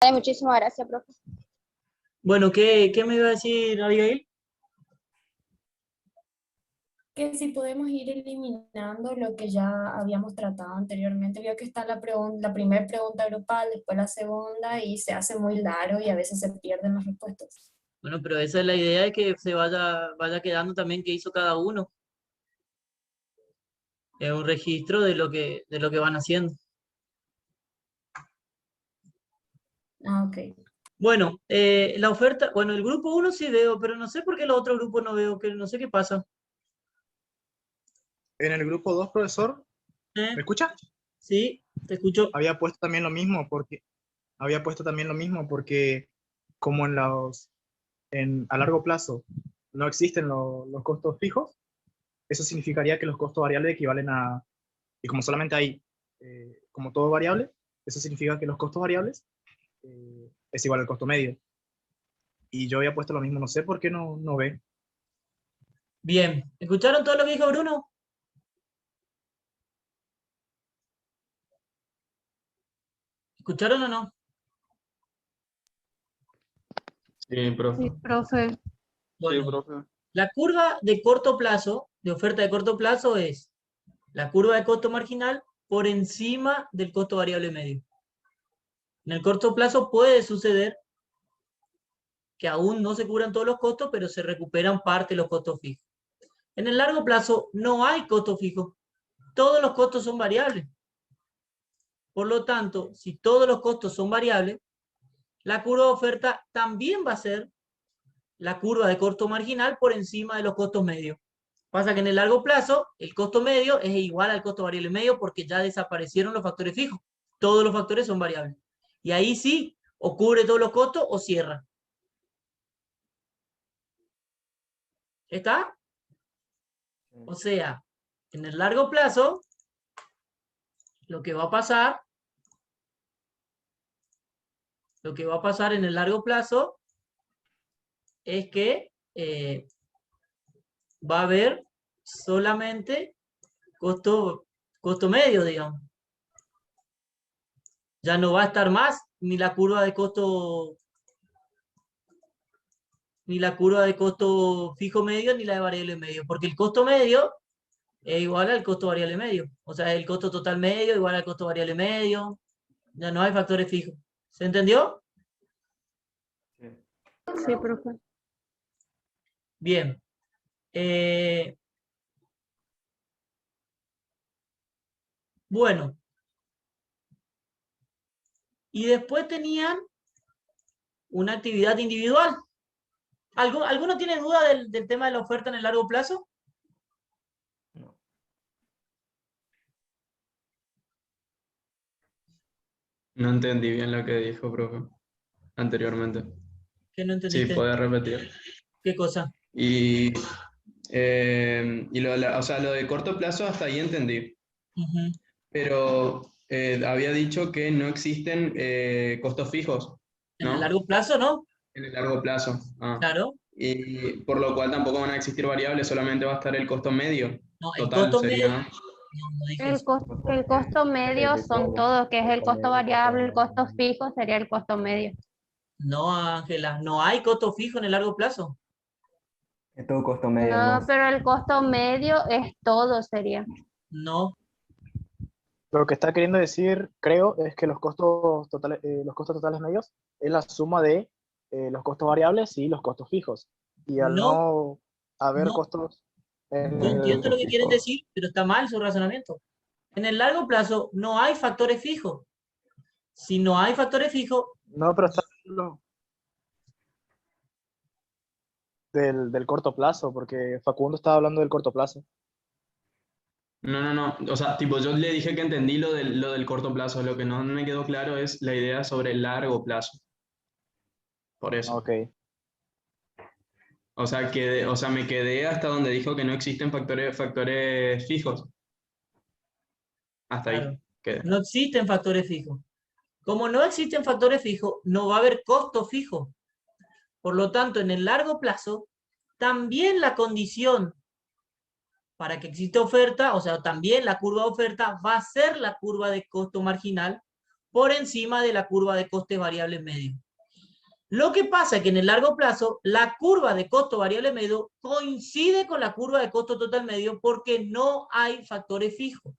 está, muchísimas gracias, profe. Bueno, ¿qué me iba a decir, Abigail? Que si podemos ir eliminando lo que ya habíamos tratado anteriormente. Veo que está la primera pregunta grupal, después la segunda, y se hace muy largo y a veces se pierden las respuestas. Bueno, pero esa es la idea, de que se vaya quedando también qué hizo cada uno. Es un registro de lo que van haciendo. Ah, ok. Bueno, la oferta, bueno, el grupo 1 sí veo, pero no sé por qué los otros grupos no veo, que no sé qué pasa. En el grupo 2, profesor, ¿Eh? ¿me escucha? Sí, te escucho. Había puesto también lo mismo porque como a largo plazo no existen los costos fijos, eso significaría que los costos variables equivalen a, y como solamente hay, como todo variable, eso significa que los costos variables es igual al costo medio. Y yo había puesto lo mismo, no sé por qué no ve. Bien, ¿escucharon todo lo que dijo Bruno? ¿Escucharon o no? Sí, profe. Sí, profe. Bueno, Sí, profe. la curva de corto plazo, de oferta de corto plazo, es la curva de costo marginal por encima del costo variable medio. En el corto plazo puede suceder que aún no se cubran todos los costos, pero se recuperan parte de los costos fijos. En el largo plazo no hay costo fijo. Todos los costos son variables. Por lo tanto, si todos los costos son variables, la curva de oferta también va a ser la curva de costo marginal por encima de los costos medios. Pasa que en el largo plazo, el costo medio es igual al costo variable medio porque ya desaparecieron los factores fijos. Todos los factores son variables. Y ahí sí, o cubre todos los costos o cierra. ¿Está? O sea, en el largo plazo, lo que va a pasar en el largo plazo es que va a haber solamente costo medio, digamos. Ya no va a estar más ni la curva de costo fijo medio ni la de variable medio, porque el costo medio es igual al costo variable medio. O sea, el costo total medio igual al costo variable medio. Ya no hay factores fijos. ¿Se entendió? Sí, profe. Bien. Bueno. Y después tenían una actividad individual. ¿Alguno tiene duda del tema de la oferta en el largo plazo? No entendí bien lo que dijo, profe, anteriormente. ¿Qué no Sí, entendiste? puede repetir. ¿Qué cosa? Y o sea, lo de corto plazo hasta ahí entendí. Ujú. Pero había dicho que no existen costos fijos, En el ¿no? largo plazo, ¿no? En el largo plazo. Ah. Claro. Y por lo cual tampoco van a existir variables, solamente va a estar el costo medio. No, el Total costo sería, medio. ¿no? No dije eso. El costo medio son todos, que es el costo variable, el costo fijo sería el costo medio. No, Ángela, no hay costo fijo en el largo plazo. Es todo costo medio No, más. pero el costo medio es todo, sería. No, Lo que está queriendo decir, creo, es que los costos totales medios es la suma de los costos variables y los costos fijos. Y al no, no haber no. costos en Yo entiendo lo que quieren fijo. decir, pero está mal su razonamiento. En el largo plazo no hay factores fijos. Si no hay factores fijos, no, pero está hablando del corto plazo, porque Facundo estaba hablando del corto plazo. No. O sea, tipo, yo le dije que entendí lo del corto plazo. Lo que no me quedó claro es la idea sobre el largo plazo. Por eso. Ok. O sea, me quedé hasta donde dijo que no existen factores fijos. Hasta claro, ahí quedé. no existen factores fijos. Como no existen factores fijos, no va a haber costo fijo. Por lo tanto, en el largo plazo, también la condición para que exista oferta, o sea, también la curva de oferta va a ser la curva de costo marginal por encima de la curva de costes variables medio. Lo que pasa es que en el largo plazo, la curva de costo variable medio coincide con la curva de costo total medio porque no hay factores fijos.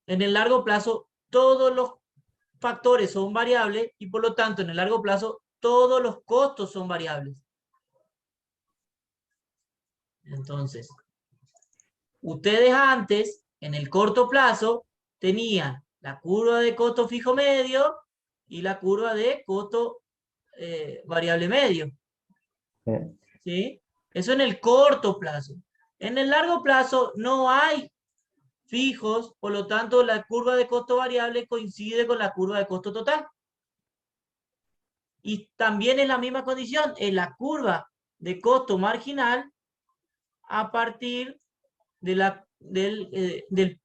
En el largo plazo, todos los factores son variables y por lo tanto, en el largo plazo, todos los costos son variables. Entonces, ustedes antes, en el corto plazo, tenían la curva de costo fijo medio y la curva de costo variable medio. Sí. ¿Sí? Eso en el corto plazo. En el largo plazo no hay fijos, por lo tanto la curva de costo variable coincide con la curva de costo total. Y también es la misma condición en la curva de costo marginal a partir de de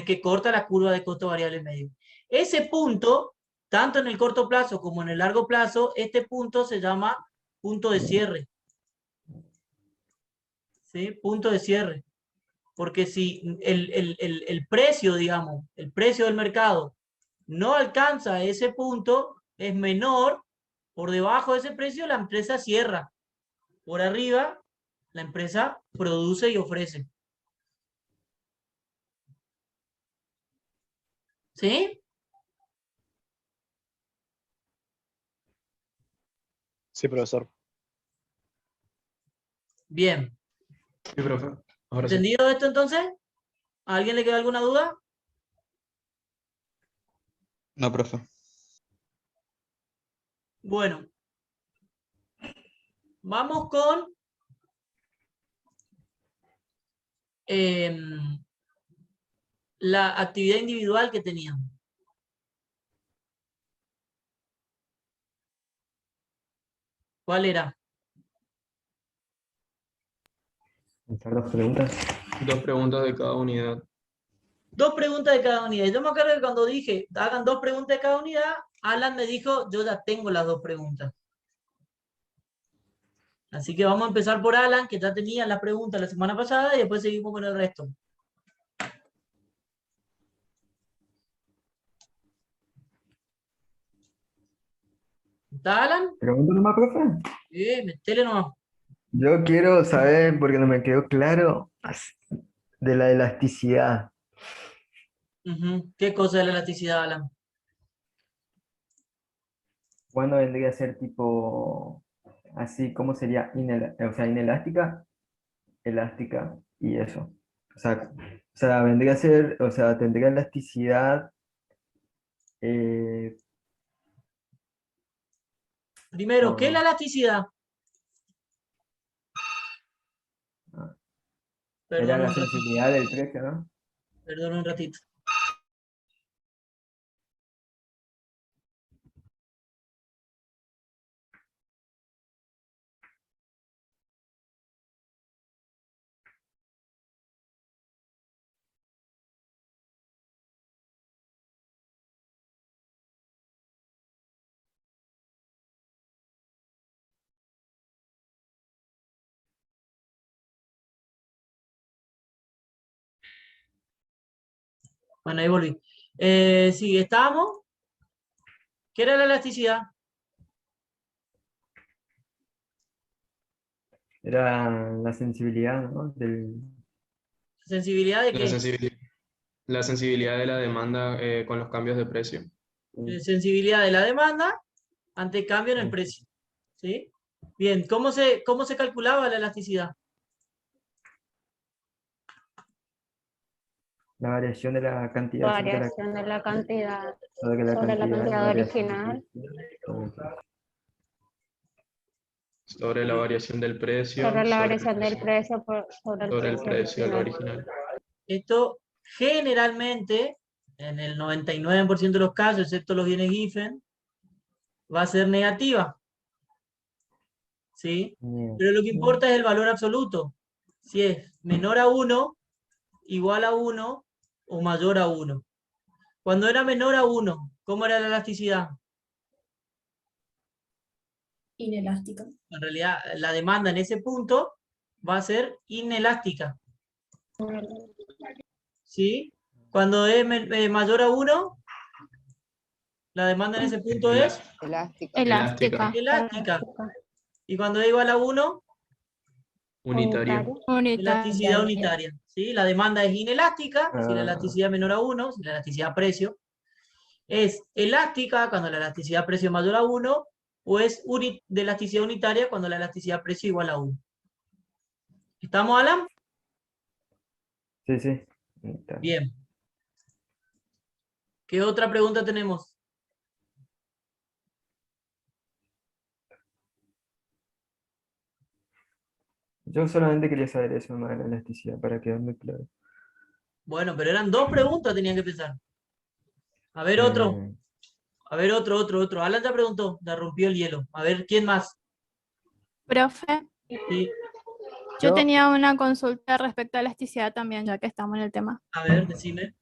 que corta la curva de costo variable medio. Ese punto, tanto en el corto plazo como en el largo plazo, este punto se llama punto de cierre. ¿Sí? Punto de cierre. Porque si el precio, digamos, el precio del mercado no alcanza ese punto, es menor, por debajo de ese precio la empresa cierra. Por arriba, la empresa produce y ofrece. ¿Sí? Sí, profesor. Bien. Sí, profe. Ahora sí. ¿Entendido esto entonces? ¿A alguien le queda alguna duda? No, profe. Bueno. Vamos con la actividad individual que teníamos. ¿Cuál era? Hacer dos preguntas. 2 preguntas de cada unidad. 2 preguntas de cada unidad. Yo me acuerdo que cuando dije, hagan 2 preguntas de cada unidad, Alan me dijo, yo ya tengo las 2 preguntas. Así que vamos a empezar por Alan, que ya tenía la pregunta la semana pasada, y después seguimos con el resto. ¿Está Alan? ¿Pregunta nomás, profe? Metele nomás. Yo quiero saber, porque no me quedó claro, de la elasticidad. Ujú. ¿Qué cosa es la elasticidad, Alan? ¿Cuándo vendría a ser tipo, así, cómo sería, o sea, inelástica, elástica y eso? O sea, vendría a ser, o sea, tendría elasticidad, eh, Primero, ¿qué es la por, elasticidad? era Perdón la un ratito. sensibilidad del precio, ¿no? Perdón un ratito. Bueno, ahí volví. Sí, estábamos. ¿Qué era la elasticidad? Era la sensibilidad, ¿no? ¿Sensibilidad de La qué? sensibilidad, la sensibilidad de la demanda con los cambios de precio. Sensibilidad de la demanda ante cambio en el precio. ¿Sí? Bien, ¿cómo se calculaba la elasticidad? La variación de la cantidad Variación de la cantidad sobre la sobre la cantidad variación original. Sobre la variación del precio. Sobre la el variación del precio, precio sobre el sobre el precio precio del original. original. Esto generalmente, en el 99% de los casos, excepto los bienes Giffen, va a ser negativa. ¿Sí? Pero lo que importa es el valor absoluto. Si es menor a 1, igual a 1 o mayor a 1. Cuando era menor a 1, ¿cómo era la elasticidad? Inelástica. En realidad, la demanda en ese punto va a ser inelástica. ¿Sí? Cuando es mayor a 1, la demanda en ese punto es Elástica. Elástica. elástica. Y cuando es igual a 1, Unitario. elasticidad unitaria. ¿Sí? La demanda es inelástica, si la Ah. elasticidad es menor a 1, si la elasticidad precio es elástica cuando la elasticidad precio es mayor a 1, o es de elasticidad unitaria cuando la elasticidad precio es igual a 1. ¿Estamos, Alan? Sí, sí. Está. Bien. ¿Qué otra pregunta tenemos? Yo solamente quería saber eso más de la elasticidad para quedar muy claro. Bueno, pero eran 2 preguntas, tenían que pensar. A ver, otro. Eh, A ver, otro. Alan ya preguntó, ya rompió el hielo. A ver, ¿quién más? Profe, Sí, yo Yo- tenía una consulta respecto a elasticidad también, ya que estamos en el tema. a ver, decime.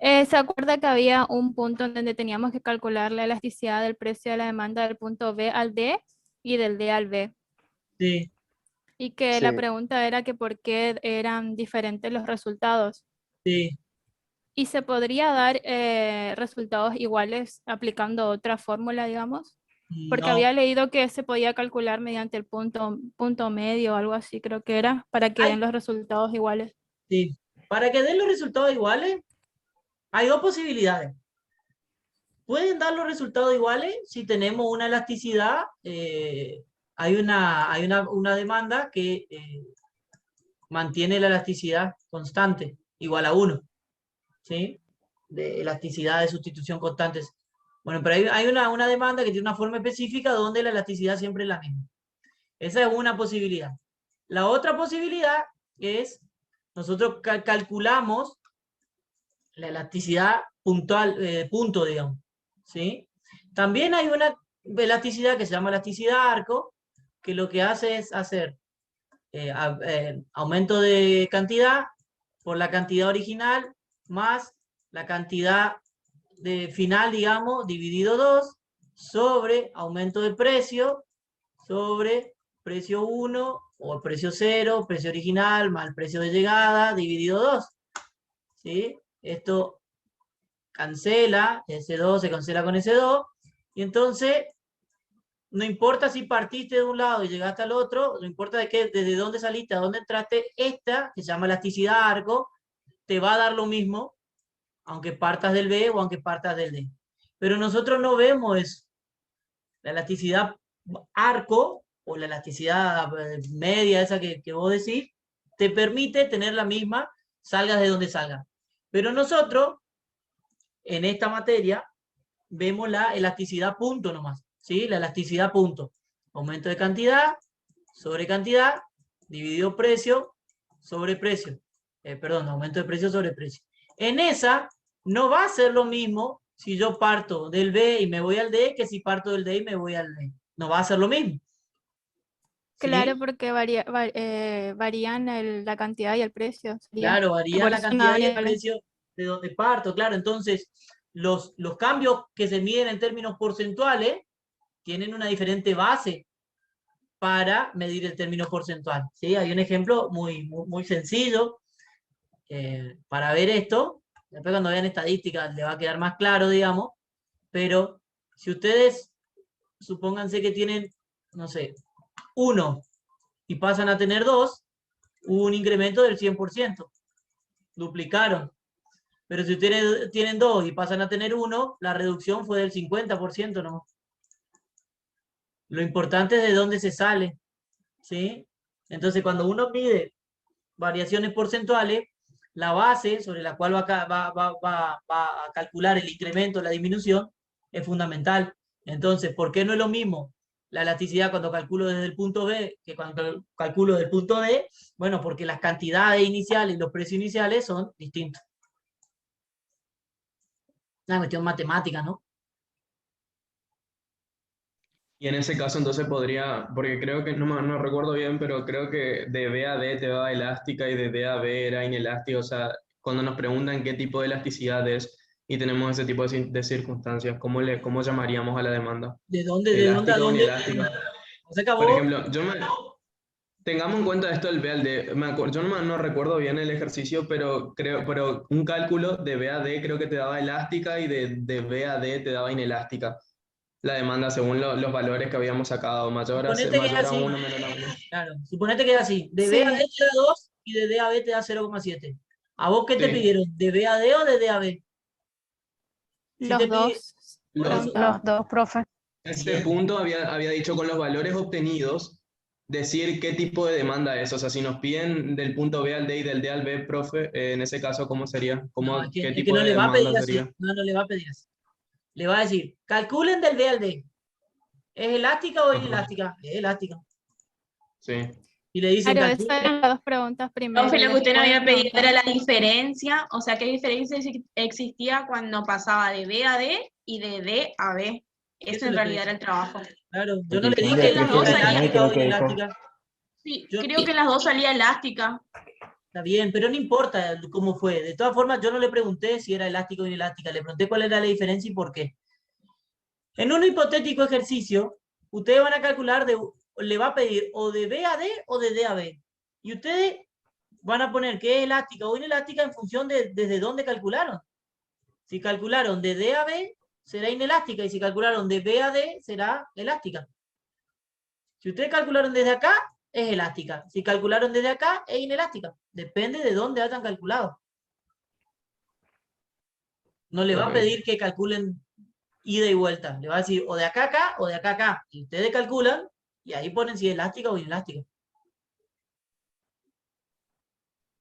¿Se acuerda que había un punto en donde teníamos que calcular la elasticidad del precio de la demanda del punto B al D y del D al B? Sí, Y que la Sí. pregunta era que por qué eran diferentes los resultados. sí. ¿Y se podría dar resultados iguales aplicando otra fórmula, digamos? Porque No, había leído que se podía calcular mediante el punto medio o algo así, creo que era, para que Ay. den los resultados iguales. sí. Para que den los resultados iguales, hay 2 posibilidades. Pueden dar los resultados iguales si tenemos una elasticidad, hay una demanda que mantiene la elasticidad constante, igual a 1, ¿sí? De elasticidad de sustitución constantes. Bueno, pero hay una demanda que tiene una forma específica donde la elasticidad siempre es la misma. Esa es una posibilidad. La otra posibilidad es, nosotros calculamos la elasticidad puntual, punto, digamos, ¿sí? También hay una elasticidad que se llama elasticidad arco, que lo que hace es hacer aumento de cantidad por la cantidad original más la cantidad de final, digamos, dividido 2, sobre aumento de precio, sobre precio 1 o precio 0, precio original más el precio de llegada, dividido 2. ¿Sí? Esto cancela, ese 2 se cancela con ese 2, y entonces no importa si partiste de un lado y llegaste al otro, no importa desde dónde saliste, a dónde entraste, esta, que se llama elasticidad arco, te va a dar lo mismo, aunque partas del B o aunque partas del D. Pero nosotros no vemos eso. La elasticidad arco, o la elasticidad media, esa que vos decís, te permite tener la misma, salgas de donde salgas. Pero nosotros, en esta materia, vemos la elasticidad punto nomás, ¿sí? La elasticidad punto. Aumento de cantidad, sobre cantidad, dividido precio, sobre precio. Perdón, aumento de precio sobre precio. En esa, no va a ser lo mismo si yo parto del B y me voy al D, que si parto del D y me voy al D. No va a ser lo mismo. ¿Sí? Claro, porque varían la cantidad y el precio. Sería. Claro, varía Por la eso cantidad no y el iguales. precio de donde parto, claro. Entonces, los cambios que se miden en términos porcentuales tienen una diferente base para medir el término porcentual. ¿Sí? Hay un ejemplo muy sencillo para ver esto. Después cuando vean estadísticas le va a quedar más claro, digamos. Pero si ustedes, supónganse que tienen, no sé, 1 y pasan a tener 2, hubo un incremento del 100%. Duplicaron. Pero si ustedes tienen 2 y pasan a tener 1, la reducción fue del 50%, ¿no? Lo importante es de dónde se sale, ¿sí? Entonces, cuando uno mide variaciones porcentuales, la base sobre la cual va a calcular el incremento o la disminución es fundamental. Entonces, ¿por qué no es lo mismo la elasticidad cuando calculo desde el punto B que cuando calculo desde el punto D? Bueno, porque las cantidades iniciales y los precios iniciales son distintos. Una cuestión matemática, ¿no? Y en ese caso entonces podría, porque creo que, no recuerdo bien, pero creo que de B a D te va elástica y de D a B era inelástica. O sea, cuando nos preguntan qué tipo de elasticidad es y tenemos ese tipo de circunstancias, ¿cómo llamaríamos a la demanda? ¿De dónde a ¿Elástica o dónde? inelástica? O sea que a Por vos, ejemplo, Tengamos en cuenta esto del B al D. Yo no recuerdo bien el ejercicio, pero un cálculo de B a D creo que te daba elástica y de B a D te daba inelástica. La demanda según los valores que habíamos sacado, Suponete que es mayor a así. 1, menor a 1. Claro, suponete que es así. De B a D Sí, te da 2 y de D a B te da 0,7. ¿A vos qué te Sí, pidieron? ¿De B a D o de D a B? Si te Los pidi- dos los, preguntaban. Los dos, profe. este Bien. punto había dicho con los valores obtenidos, decir qué tipo de demanda es. O sea, si nos piden del punto B al D y del D al B, profe, en ese caso, ¿cómo sería? No, ¿Qué es que tipo no de le va a pedir demanda así. sería? No, no le va a pedir así. Le va a decir, calculen del B al D. ¿Es elástica o Ajá, inelástica? Es elástica. sí. Y le dicen, Claro, esas calculen. eran las dos preguntas primero Profe, y lo que usted nos después había pedido era preguntar. la diferencia, o sea, qué diferencia existía cuando pasaba de B a D y de D a B. Eso Eso en le estoy realidad era el diciendo. trabajo. Claro, yo Porque no le Creo cambia que dije de en las si dos era precio final, salía, elástica o creo que dijo. inelástica. sí, Yo, creo que en las dos salía elástica. está bien, pero no importa cómo fue. De todas formas, yo no le pregunté si era elástica o inelástica. Le pregunté cuál era la diferencia y por qué. En un hipotético ejercicio, ustedes van a calcular, le va a pedir o de B a D o de D a B. Y ustedes van a poner que es elástica o inelástica en función de desde dónde calcularon. Si calcularon de D a B, será inelástica. Y si calcularon de B a D, será elástica. Si ustedes calcularon desde acá, es elástica. Si calcularon desde acá, es inelástica. Depende de dónde hayan calculado. No le va a Ok, pedir que calculen ida y vuelta. Le va a decir o de acá a acá o de acá a acá. Y ustedes calculan y ahí ponen si es elástica o inelástica.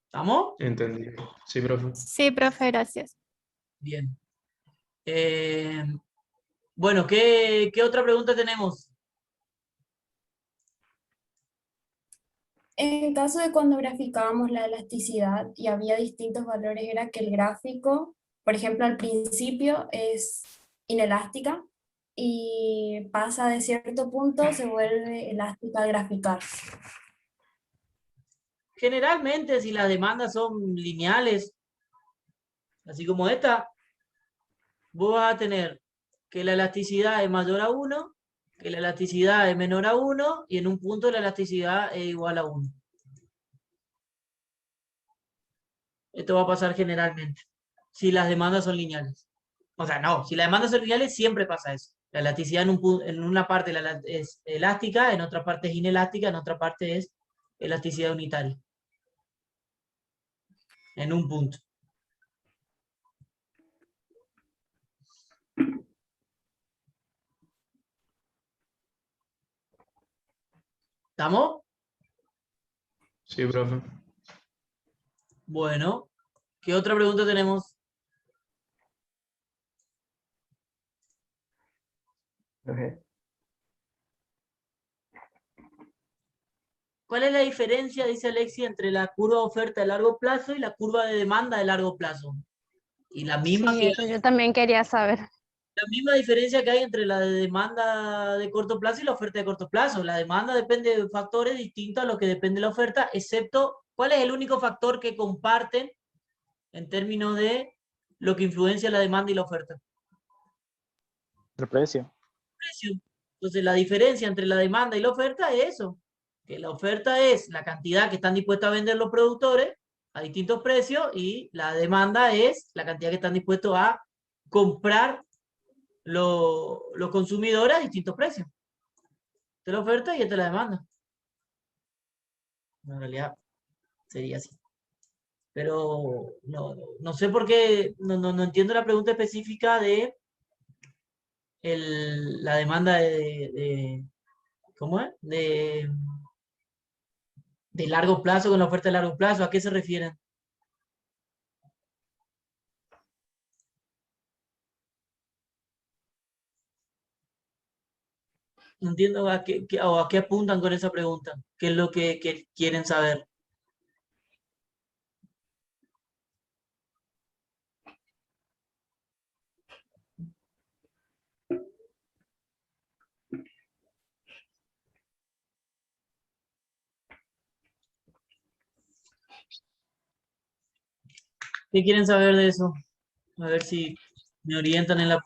¿Estamos? entendí. Sí, profe. Sí, profe, gracias. Bien. Bueno, ¿qué otra pregunta tenemos? en caso de cuando graficábamos la elasticidad y había distintos valores, era que el gráfico, por ejemplo, al principio es inelástica y pasa de cierto punto, se vuelve elástica al graficar. Generalmente, si las demandas son lineales, así como esta, vos vas a tener que la elasticidad es mayor a 1, que la elasticidad es menor a 1 y en un punto la elasticidad es igual a 1. Esto va a pasar generalmente, si las demandas son lineales. O sea, no, si las demandas son lineales siempre pasa eso. La elasticidad en una parte es elástica, en otra parte es inelástica, en otra parte es elasticidad unitaria. En un punto. ¿Estamos? Sí, profe. Bueno, ¿qué otra pregunta tenemos? Profe, ¿Cuál es la diferencia, dice Alexia, entre la curva de oferta de largo plazo y la curva de demanda de largo plazo? Y la misma, Sí, eso yo también quería saber. la misma diferencia que hay entre la de demanda de corto plazo y la oferta de corto plazo. La demanda depende de factores distintos a lo que depende de la oferta, excepto, ¿cuál es el único factor que comparten en términos de lo que influencia la demanda y la oferta? El precio. Precio. Entonces, la diferencia entre la demanda y la oferta es eso, que la oferta es la cantidad que están dispuestos a vender los productores a distintos precios y la demanda es la cantidad que están dispuestos a comprar los consumidores a distintos precios. Esta es la oferta y esta es la demanda. En realidad sería así. Pero no sé por qué, no entiendo la pregunta específica de la demanda ¿cómo es? De largo plazo con la oferta de largo plazo. ¿A qué se refieren? No entiendo o a qué apuntan con esa pregunta. ¿Qué es lo que quieren saber? ¿Qué quieren saber de eso? A ver si me orientan en la...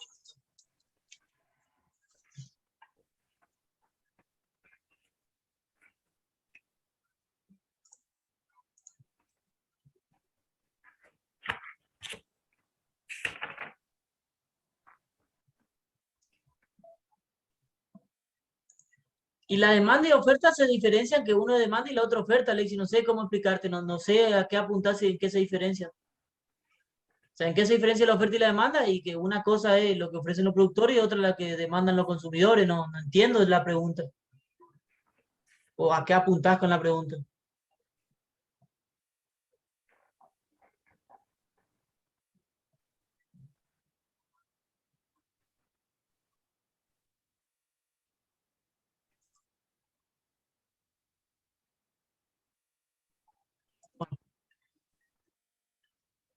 Y la demanda y oferta se diferencian que uno demanda y la otra oferta, Alexis. No sé cómo explicarte, no sé a qué apuntas y en qué se diferencia. O sea, en qué se diferencia la oferta y la demanda y que una cosa es lo que ofrecen los productores y otra la que demandan los consumidores. No entiendo la pregunta. ¿O a qué apuntás con la pregunta?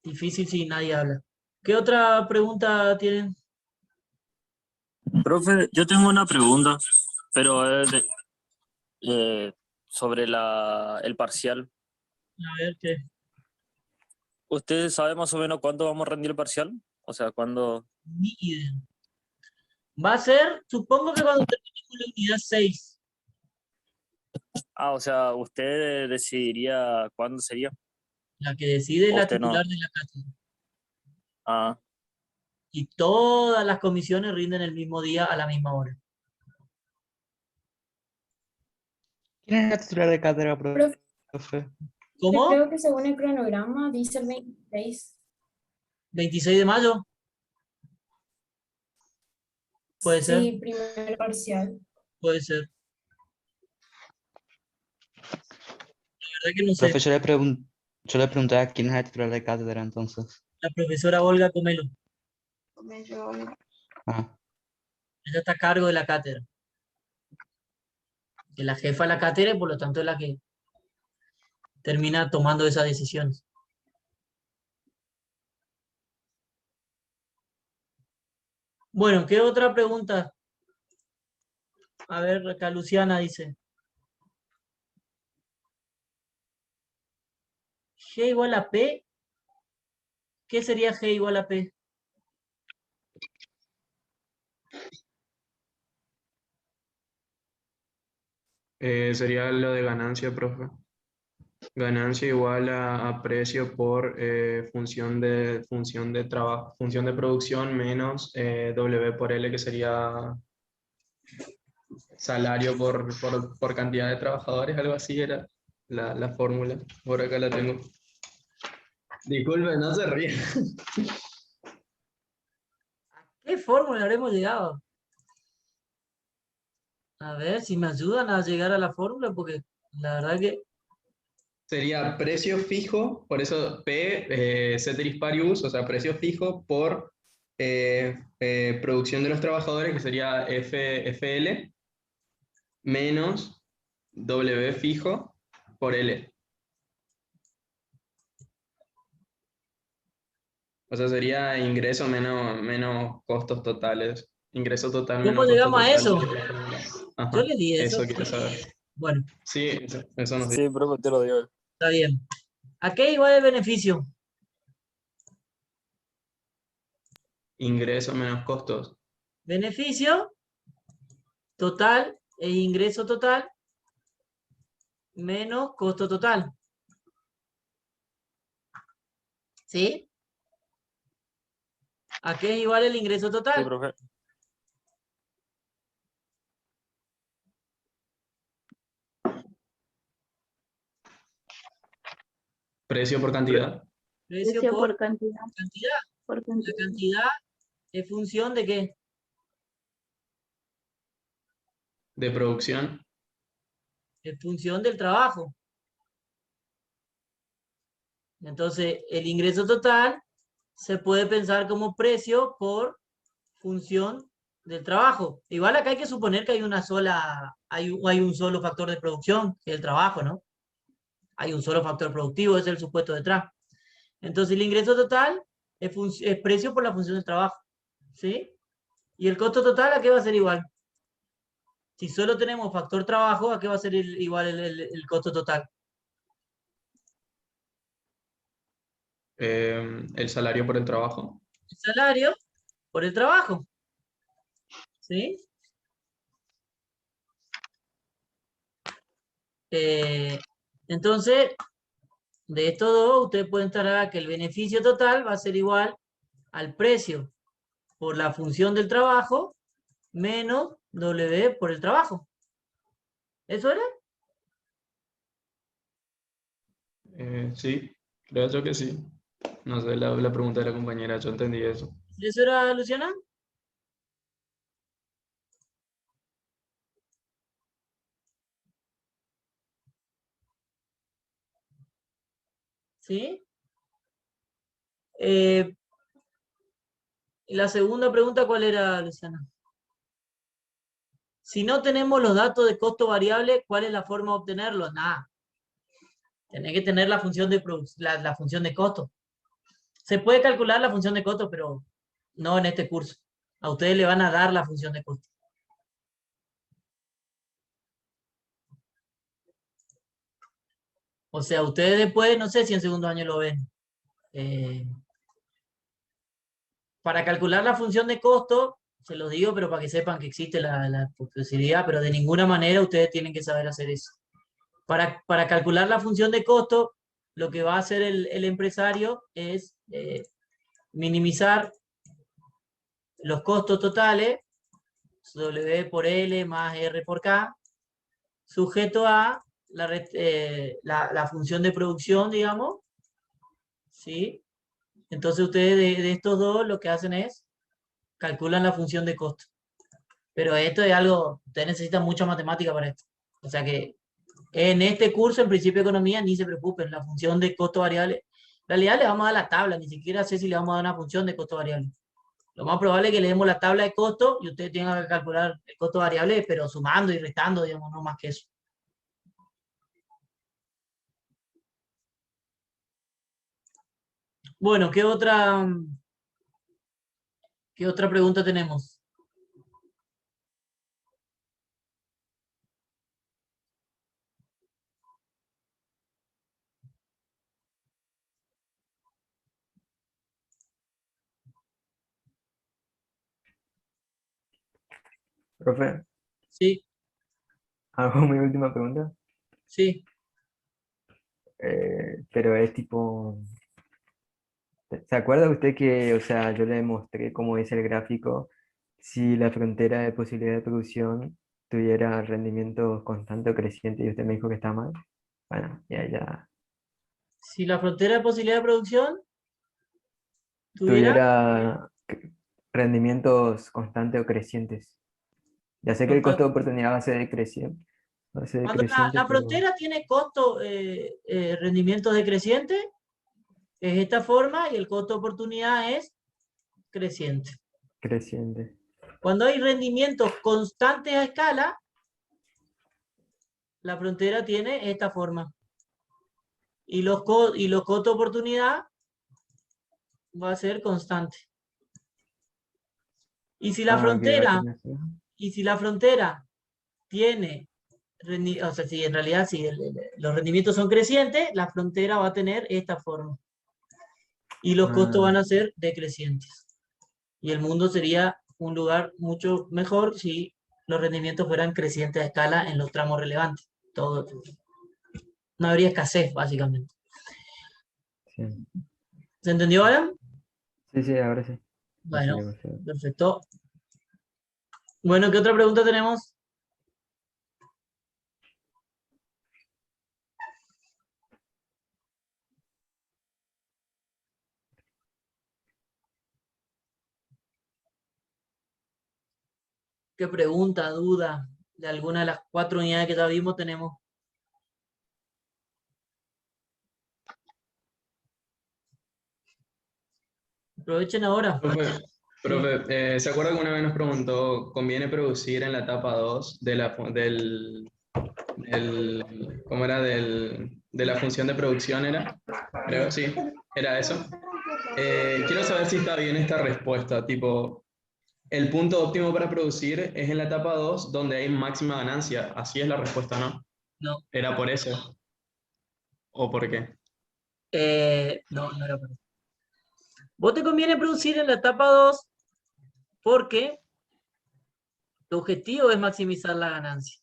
Difícil si nadie habla. ¿Qué otra pregunta tienen? Profe, yo tengo una pregunta, pero es sobre el parcial. A ver, ¿qué? ¿Usted sabe más o menos cuándo vamos a rendir el parcial? O sea, ¿cuándo? Ni idea. Va a ser, supongo que cuando terminemos la unidad 6. Ah, o sea, ¿usted decidiría cuándo sería? La que decide es ¿O la usted no? titular de la cátedra. Ah, Y todas las comisiones rinden el mismo día a la misma hora. ¿Quién es la titular de cátedra, Profe, profe? ¿Cómo? creo que según el cronograma dice el 26. 26 de mayo. Puede ser, Sí, primer parcial. puede ser. La verdad que no sé. Profe, yo le pregunté a quién es la titular de cátedra, entonces. La profesora Olga Comelo. Ah, Ella está a cargo de la cátedra. Es la jefa de la cátedra y por lo tanto es la que termina tomando esas decisiones. Bueno, ¿qué otra pregunta? A ver, acá Luciana dice. G igual a P. ¿Qué sería G igual a P? Sería lo de ganancia, profe. Ganancia igual a precio por función de trabajo, función de producción menos W por L, que sería salario por cantidad de trabajadores, algo así era la fórmula. Por acá la tengo. Disculpe, no se ríe. ¿Qué fórmula habremos llegado? A ver si me ayudan a llegar a la fórmula, porque la verdad que Sería precio fijo, por eso P, ceteris paribus, o sea, precio fijo por producción de los trabajadores, que sería FL, menos W fijo por L. O sea, sería ingreso menos costos totales. Ingreso total ¿cómo menos costos llegamos a eso? totales. Ajá, Yo le di eso. eso quiero saber. Bueno, Sí, eso nos dice. sí, profe, te lo digo. está bien. ¿A qué igual el beneficio? Ingreso menos costos. Beneficio total e ingreso total menos costo total. ¿Sí? ¿A qué es igual el ingreso Sí, total? profe. Precio por cantidad. Precio por cantidad. La cantidad es función de qué? De producción. Es función del trabajo. Entonces, el ingreso total se puede pensar como precio por función del trabajo. Igual acá hay que suponer que hay hay un solo factor de producción, que es el trabajo, ¿no? Hay un solo factor productivo, ese es el supuesto detrás. Entonces, el ingreso total es precio por la función del trabajo, ¿sí? Y el costo total, ¿a qué va a ser igual? Si solo tenemos factor trabajo, ¿a qué va a ser igual el costo total? El salario por el trabajo. El salario por el trabajo, ¿sí? Entonces, de estos dos, ustedes pueden estar que el beneficio total va a ser igual al precio por la función del trabajo menos W por el trabajo. ¿Eso era? Sí, creo yo que sí. No sé, la pregunta de la compañera, yo entendí eso. ¿Eso era, Luciana? ¿Sí? Y la segunda pregunta, ¿cuál era, Luciana? Si no tenemos los datos de costo variable, ¿cuál es la forma de obtenerlos? Nada. Tenés que tener la función de la función de costo. Se puede calcular la función de costo, pero no en este curso. A ustedes le van a dar la función de costo. O sea, ustedes después, no sé si en segundo año lo ven. Para calcular la función de costo, se los digo, pero para que sepan que existe la posibilidad, pero de ninguna manera ustedes tienen que saber hacer eso. Para calcular la función de costo, lo que va a hacer el empresario es minimizar los costos totales, W por L más R por K, sujeto a la función de producción, digamos, ¿sí? Entonces ustedes de estos dos lo que hacen es calculan la función de costo. Pero esto es algo, ustedes necesitan mucha matemática para esto. O sea que en este curso, en principio de economía, ni se preocupen, la función de costo variable. En realidad le vamos a dar la tabla, ni siquiera sé si le vamos a dar una función de costo variable. Lo más probable es que le demos la tabla de costo y ustedes tengan que calcular el costo variable, pero sumando y restando, digamos, no más que eso. Bueno, qué otra pregunta tenemos? Profe, Sí, hago mi última pregunta. sí. Pero es tipo, ¿se acuerda usted que, o sea, yo le mostré cómo es el gráfico si la frontera de posibilidad de producción tuviera rendimiento constante o creciente y usted me dijo que está mal? Bueno, ya Si la frontera de posibilidad de producción tuviera... tuviera rendimientos constantes o crecientes. Ya sé que el costo de oportunidad va a ser decreciente, Cuando la pero frontera tiene costo, rendimientos decrecientes, es esta forma y el costo de oportunidad es creciente. creciente. Cuando hay rendimientos constantes a escala, la frontera tiene esta forma. Y los costos de oportunidad va a ser constante. Y si la Ok, va a frontera, tener así. y si la frontera tiene, o sea, si en realidad si los rendimientos son crecientes, la frontera va a tener esta forma. Y los costos van a ser decrecientes. Y el mundo sería un lugar mucho mejor si los rendimientos fueran crecientes a escala en los tramos relevantes. Todo, no habría escasez, básicamente. Sí. ¿Se entendió ahora? Sí, ahora sí. Bueno, Sí, sí. perfecto. Bueno, ¿qué otra pregunta tenemos? ¿Qué pregunta, duda de alguna de las 4 unidades que ya vimos tenemos? Aprovechen ahora. Profe, ¿se acuerda que una vez nos preguntó, ¿conviene producir en la etapa 2 ¿cómo era? De la función de producción era? Creo, sí, era eso. Quiero saber si está bien esta respuesta, tipo, el punto óptimo para producir es en la etapa 2 donde hay máxima ganancia. Así es la respuesta, ¿no? No. ¿Era por eso? ¿O por qué? No era por eso. Vos te conviene producir en la etapa 2 porque tu objetivo es maximizar la ganancia,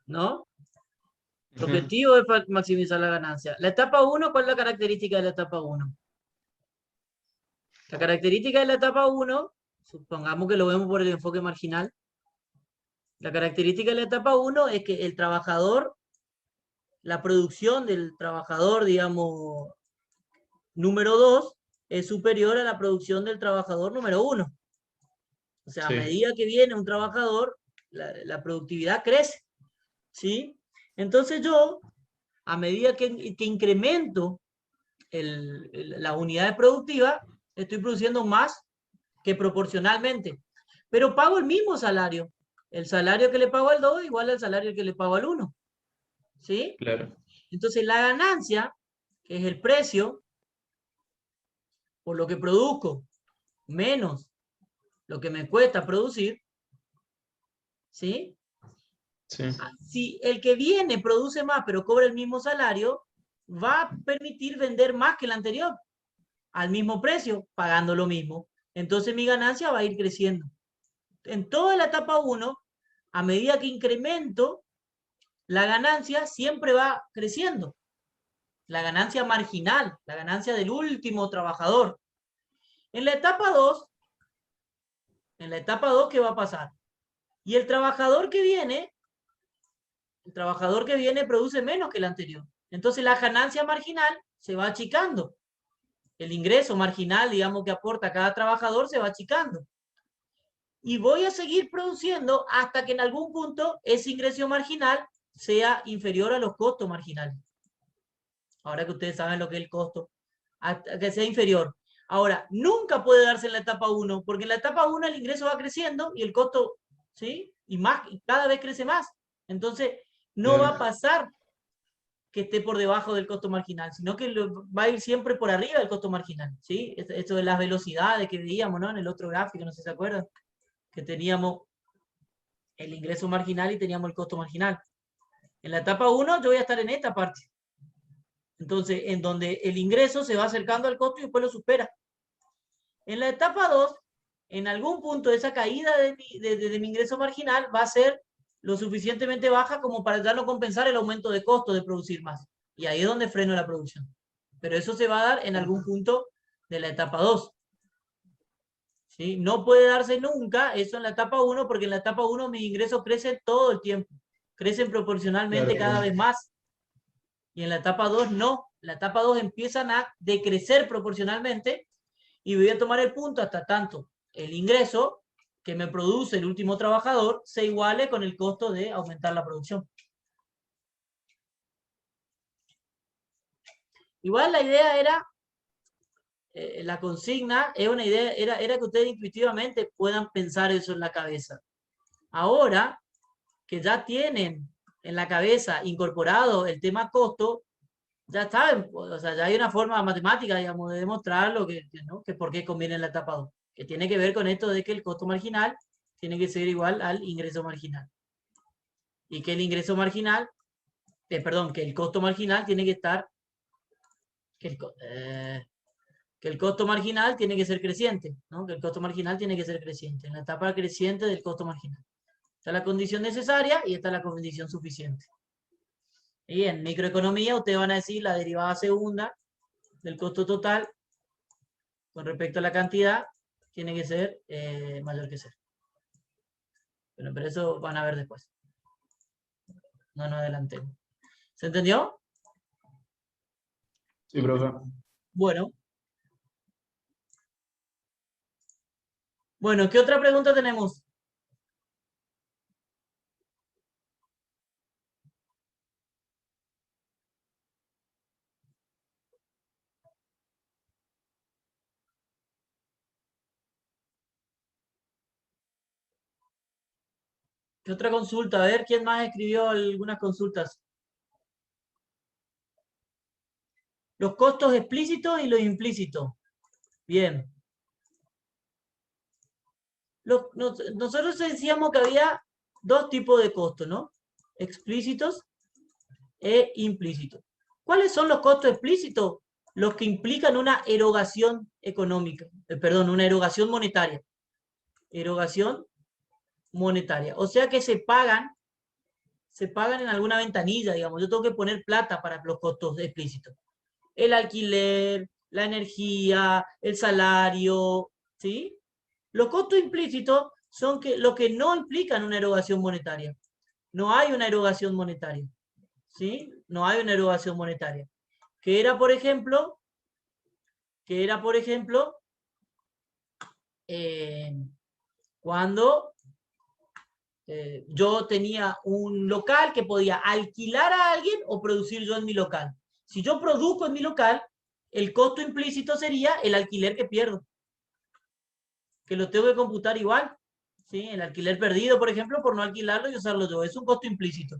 ¿no? Tu objetivo es maximizar la ganancia. La etapa 1, ¿cuál es la característica de la etapa 1? La característica de la etapa 1, supongamos que lo vemos por el enfoque marginal, La característica de la etapa 1 es que el trabajador, la producción del trabajador, digamos, número 2, es superior a la producción del trabajador número 1. O sea, Sí. a medida que viene un trabajador, la productividad crece, ¿sí? Entonces yo, a medida que incremento las unidades productivas, estoy produciendo más que proporcionalmente. Pero pago el mismo salario. El salario que le pago al 2 igual al salario que le pago al 1. ¿Sí? Claro. Entonces la ganancia, que es el precio, por lo que produzco, menos lo que me cuesta producir, ¿sí? Sí. Si el que viene produce más pero cobra el mismo salario, va a permitir vender más que el anterior, al mismo precio, pagando lo mismo. Entonces mi ganancia va a ir creciendo. En toda la etapa 1, a medida que incremento, la ganancia siempre va creciendo. La ganancia marginal, la ganancia del último trabajador. En la etapa 2, ¿qué va a pasar? Y el trabajador que viene produce menos que el anterior. Entonces la ganancia marginal se va achicando. El ingreso marginal, digamos, que aporta cada trabajador se va achicando. Y voy a seguir produciendo hasta que en algún punto ese ingreso marginal sea inferior a los costos marginales. Ahora que ustedes saben lo que es el costo, hasta que sea inferior. Ahora, nunca puede darse en la etapa 1, porque en la etapa 1 el ingreso va creciendo y el costo, ¿sí? Y cada vez crece más. Entonces, no va a pasar que esté por debajo del costo marginal, sino que va a ir siempre por arriba del costo marginal, ¿sí? Esto de las velocidades que veíamos, ¿no? En el otro gráfico, no sé si se acuerdan, que teníamos el ingreso marginal y teníamos el costo marginal. En la etapa 1 yo voy a estar en esta parte. Entonces, en donde el ingreso se va acercando al costo y después lo supera. En la etapa 2, en algún punto esa caída de mi ingreso marginal va a ser lo suficientemente baja como para ya no compensar el aumento de costo de producir más. Y ahí es donde freno la producción. Pero eso se va a dar en algún punto de la etapa 2. ¿Sí? No puede darse nunca eso en la etapa 1, porque en la etapa 1 mis ingresos crecen todo el tiempo. Crecen proporcionalmente cada vez más. Y en la etapa 2 no. La etapa 2 empiezan a decrecer proporcionalmente y voy a tomar el punto hasta tanto el ingreso que me produce el último trabajador se iguale con el costo de aumentar la producción. Igual la idea era, la consigna, es una idea, era que ustedes intuitivamente puedan pensar eso en la cabeza. Ahora que ya tienen en la cabeza incorporado el tema costo, ya saben, o sea, ya hay una forma matemática, digamos, de demostrar lo ¿no? Que por qué conviene en la etapa 2, que tiene que ver con esto de que el costo marginal tiene que ser igual al ingreso marginal. Y que el ingreso marginal, que el costo marginal tiene que estar, que el costo marginal tiene que ser creciente, ¿no? Que el costo marginal tiene que ser creciente, en la etapa creciente del costo marginal. Esta es la condición necesaria y esta es la condición suficiente. Y en microeconomía ustedes van a decir la derivada segunda del costo total con respecto a la cantidad tiene que ser mayor que 0. Pero eso van a ver después. No nos adelantemos. ¿Se entendió? Sí, profe. Bueno. Bueno, ¿qué otra pregunta tenemos? ¿Qué otra consulta? A ver, ¿quién más escribió algunas consultas? Los costos explícitos y los implícitos. Bien. Nosotros decíamos que había dos tipos de costos, ¿no? Explícitos e implícitos. ¿Cuáles son los costos explícitos? Los que implican una erogación económica, una erogación monetaria. Erogación monetaria. O sea que se pagan en alguna ventanilla, digamos. Yo tengo que poner plata para los costos explícitos. El alquiler, la energía, el salario, ¿sí? Los costos implícitos son lo que no implican una erogación monetaria. No hay una erogación monetaria. ¿Sí? No hay una erogación monetaria. Que era, por ejemplo, cuando yo tenía un local que podía alquilar a alguien o producir yo en mi local. Si yo produzco en mi local, el costo implícito sería el alquiler que pierdo, que lo tengo que computar igual. ¿Sí? El alquiler perdido, por ejemplo, por no alquilarlo y usarlo yo, es un costo implícito.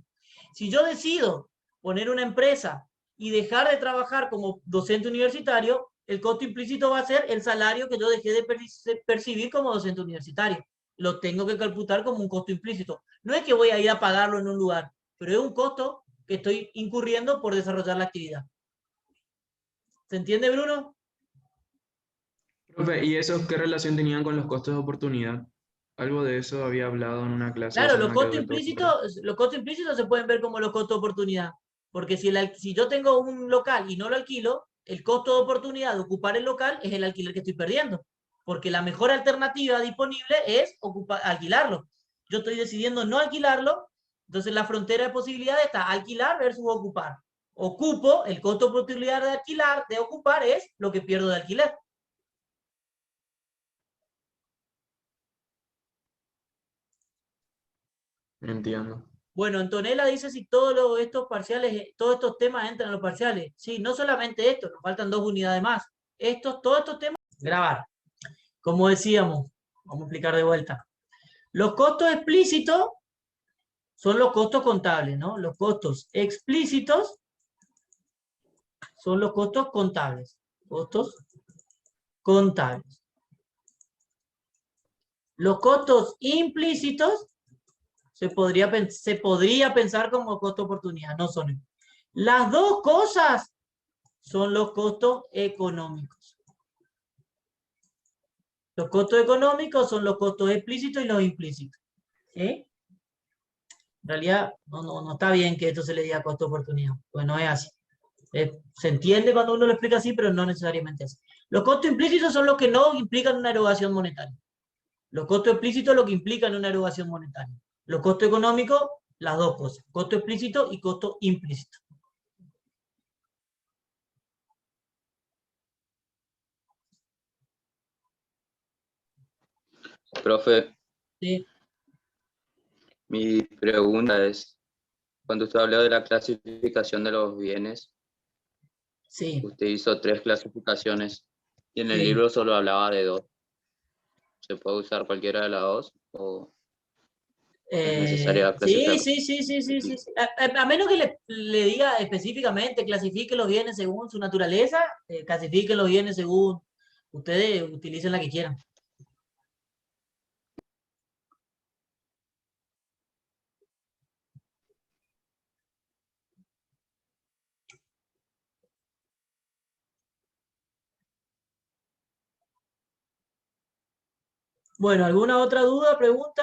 Si yo decido poner una empresa y dejar de trabajar como docente universitario, el costo implícito va a ser el salario que yo dejé de percibir como docente universitario. Lo tengo que computar como un costo implícito. No es que voy a ir a pagarlo en un lugar, pero es un costo que estoy incurriendo por desarrollar la actividad. ¿Se entiende, Bruno? Profe, ¿y esos qué relación tenían con los costos de oportunidad? Algo de eso había hablado en una clase. Claro, eso no creo que todo- los costos implícitos se pueden ver como los costos de oportunidad. Porque si yo tengo un local y no lo alquilo, el costo de oportunidad de ocupar el local es el alquiler que estoy perdiendo. Porque la mejor alternativa disponible es alquilarlo. Yo estoy decidiendo no alquilarlo, entonces la frontera de posibilidades está alquilar versus ocupar. Ocupo, el costo de oportunidad de alquilar, de ocupar, es lo que pierdo de alquiler. Entiendo. Bueno, Antonella dice si todos estos parciales, todos estos temas entran en los parciales. Sí, no solamente esto, nos faltan 2 unidades más. Todos estos temas, grabar. Como decíamos, vamos a explicar de vuelta. Los costos explícitos son los costos contables, ¿no? Los costos explícitos son los costos contables. Costos contables. Los costos implícitos se podría pensar como costo de oportunidad, no son. Las dos cosas son los costos económicos. Los costos económicos son los costos explícitos y los implícitos. ¿Sí? En realidad, no está bien que esto se le diga costo de oportunidad, pues no es así. Se entiende cuando uno lo explica así, pero no necesariamente así. Los costos implícitos son los que no implican una erogación monetaria. Los costos explícitos lo que implican una erogación monetaria. Los costos económicos, las dos cosas. Costo explícito y costo implícito. Profe, ¿Sí? mi pregunta es, cuando usted habló de la clasificación de los bienes, Sí. usted hizo 3 clasificaciones y en el Sí. libro solo hablaba de 2. ¿Se puede usar cualquiera de las 2 o es necesaria clasificar? Sí. A menos que le diga específicamente, clasifique los bienes según su naturaleza, clasifique los bienes según ustedes utilicen la que quieran. Bueno, ¿alguna otra duda, pregunta?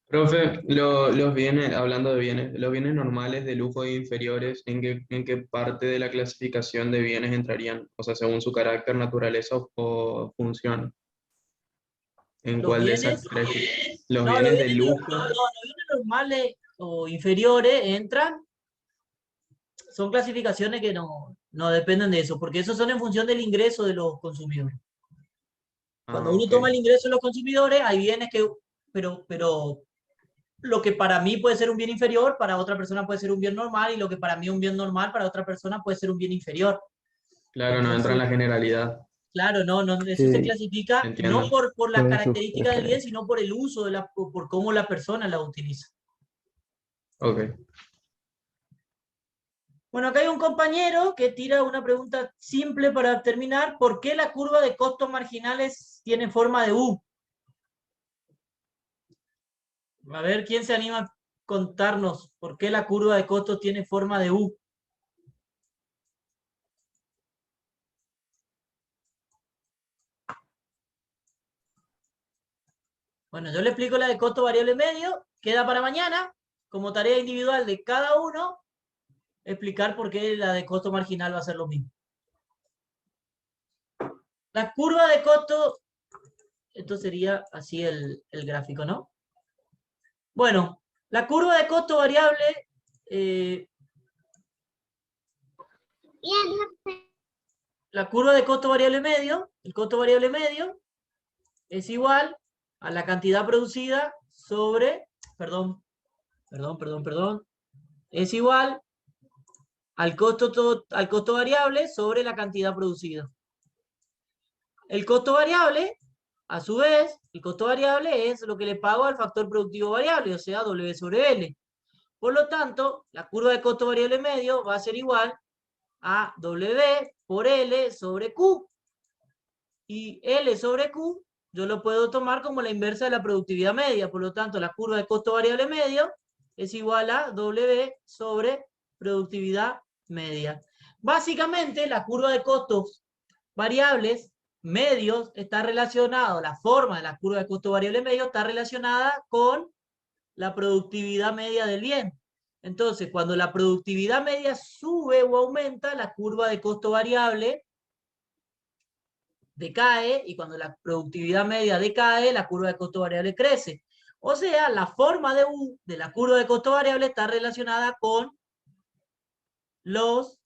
Profe, los bienes, hablando de bienes, los bienes normales de lujo e inferiores, en qué parte de la clasificación de bienes entrarían? O sea, según su carácter, naturaleza o función. ¿En Los cuál de esas bienes, tres? Los no, bienes de lujo. los bienes normales o inferiores entran, son clasificaciones que no dependen de eso, porque esos son en función del ingreso de los consumidores. Cuando Ah, uno ok. toma el ingreso de los consumidores, hay bienes que, pero lo que para mí puede ser un bien inferior, para otra persona puede ser un bien normal, y lo que para mí es un bien normal, para otra persona puede ser un bien inferior. Claro, no entra en Entonces, la generalidad. claro, eso se Sí, clasifica no Entiendo. por las tienen sus características del bien, preferencias. sino por el uso, por cómo la persona la utiliza. Ok. Bueno, acá hay un compañero que tira una pregunta simple para terminar. ¿Por qué la curva de costos marginales tiene forma de U? A ver, ¿quién se anima a contarnos por qué la curva de costos tiene forma de U? Bueno, yo le explico la de costo variable medio, queda para mañana. como tarea individual de cada uno, explicar por qué la de costo marginal va a ser lo mismo. La curva de costo, esto sería así el gráfico, ¿no? Bueno, la curva de costo variable, la curva de costo variable medio, el costo variable medio, es igual a la cantidad producida sobre, perdón, es igual al costo variable sobre la cantidad producida. El costo variable, a su vez, el costo variable es lo que le pago al factor productivo variable, o sea, W sobre L. Por lo tanto, la curva de costo variable medio va a ser igual a W por L sobre Q. Y L sobre Q yo lo puedo tomar como la inversa de la productividad media. Por lo tanto, la curva de costo variable medio es igual a W sobre productividad media. Básicamente, la curva de costos variables medios está relacionado, la forma de la curva de costo variable medio está relacionada con la productividad media del bien. Entonces, cuando la productividad media sube o aumenta, la curva de costo variable decae, y cuando la productividad media decae, la curva de costo variable crece. O sea, la forma de U de la curva de costo variable está relacionada con los...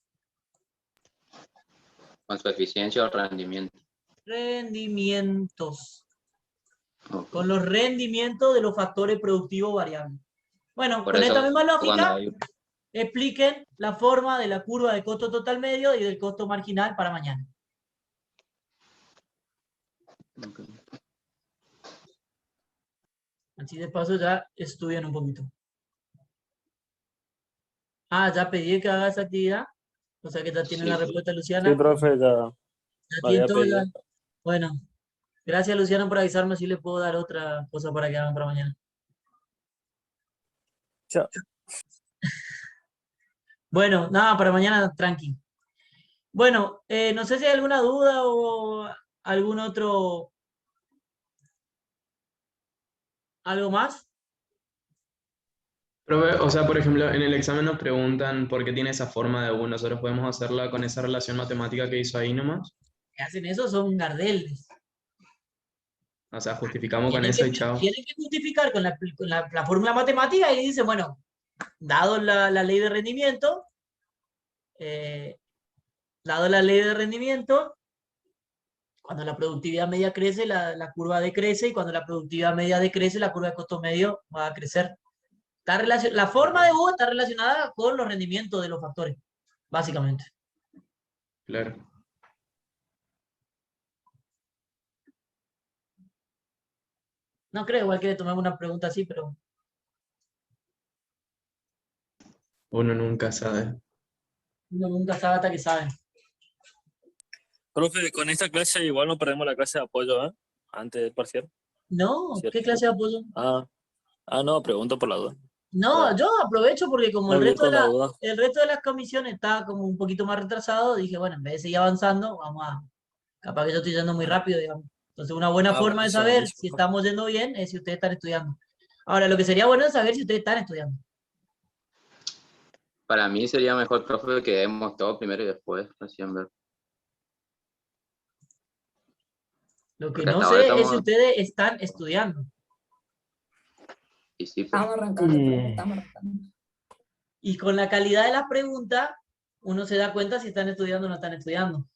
Con su eficiencia o rendimiento. rendimientos. Ok. Con los rendimientos de los factores productivos variables. Bueno, Por con eso, esta misma cuando lógica, hay- expliquen la forma de la curva de costo total medio y del costo marginal para mañana. Ok. Así de paso ya estudian un poquito. Ah, ya pedí que haga esa actividad. O sea que ya tienen la Sí. respuesta, Sí, Luciana. profe, ya Ya lo tienen había todo pedido. ya. Bueno, gracias, Luciana, por avisarme si le puedo dar otra cosa para que hagan para mañana. Chao. Bueno, nada, para mañana tranqui. Bueno, no sé si hay alguna duda o algún otro... ¿Algo más? Profe, o sea, por ejemplo, en el examen nos preguntan por qué tiene esa forma de U. Nosotros podemos hacerla con esa relación matemática que hizo ahí nomás. Que hacen eso son gardeles. O sea, justificamos con eso y chao. Tienen que justificar con la fórmula matemática y dicen, bueno, dado la ley de rendimiento, cuando la productividad media crece, la curva decrece, y cuando la productividad media decrece, la curva de costo medio va a crecer. La forma de U está relacionada con los rendimientos de los factores, básicamente. Claro. No creo, igual que le tomemos una pregunta así, pero Uno nunca sabe. uno nunca sabe hasta que sabe. Profe, con esta clase igual no perdemos la clase de apoyo, ¿eh? Antes del parcial. No, ¿Cierto? ¿qué clase de apoyo? No, pregunto por la duda. No, Claro. yo aprovecho porque como Me el vi resto, con la duda. el resto de las comisiones está como un poquito más retrasado, dije, bueno, en vez de seguir avanzando, capaz que yo estoy yendo muy rápido, digamos. Entonces, una buena forma de Buenísimo, saber buenísimo. si estamos yendo bien es si ustedes están estudiando. Ahora, lo que sería bueno es saber si ustedes están estudiando. Para mí sería mejor, profe, que demos todo primero y después recién ver. Lo que Porque no hasta ahora sé es si estamos... ustedes están estudiando. Y sí, pues, Estamos arrancando, profe, estamos arrancando. Y con la calidad de las preguntas, uno se da cuenta si están estudiando o no están estudiando.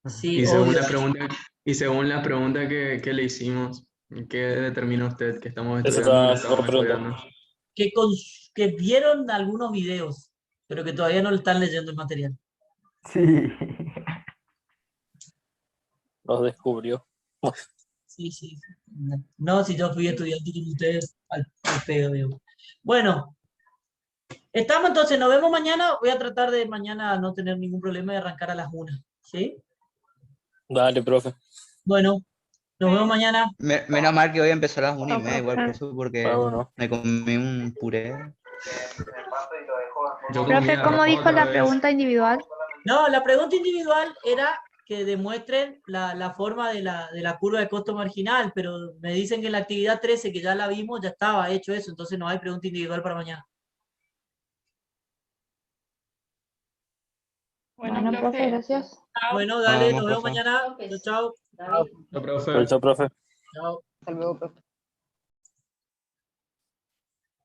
Sí, Y según obvio. la pregunta que le hicimos, ¿qué determina usted que estamos Eso estudiando o no está por estamos preguntar. estudiando? Que vieron algunos videos, pero que todavía no están leyendo el material. Sí. Los descubrió. Sí, sí. No, si yo fui estudiante con ustedes al pedo, digo. Bueno, estamos entonces, nos vemos mañana. Voy a tratar de mañana no tener ningún problema de arrancar a las 1, ¿sí? Dale, profe. Bueno, nos vemos mañana. Menos mal que hoy empezó a las 1:30 igual, profe. profe, porque Vámonos. me comí un puré. Yo Profe, comía ¿cómo dijo otra la vez. pregunta individual? No, la pregunta individual era que demuestren la forma de la curva de costo marginal, pero me dicen que en la actividad 13, que ya la vimos, ya estaba hecho eso, entonces no hay pregunta individual para mañana. Bueno, profe, gracias. Bueno, dale, Vamos, nos vemos profe. mañana. Chao, chao. No, profe. Chao, profe. Chao. Hasta luego, profe.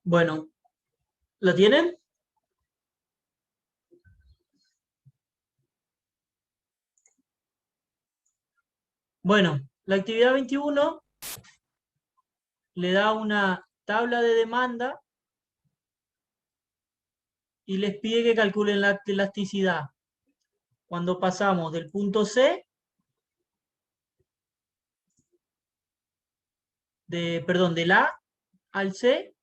Bueno, ¿lo tienen? Bueno, la actividad 21 le da una tabla de demanda y les pide que calculen la elasticidad cuando pasamos del punto C, del A al C,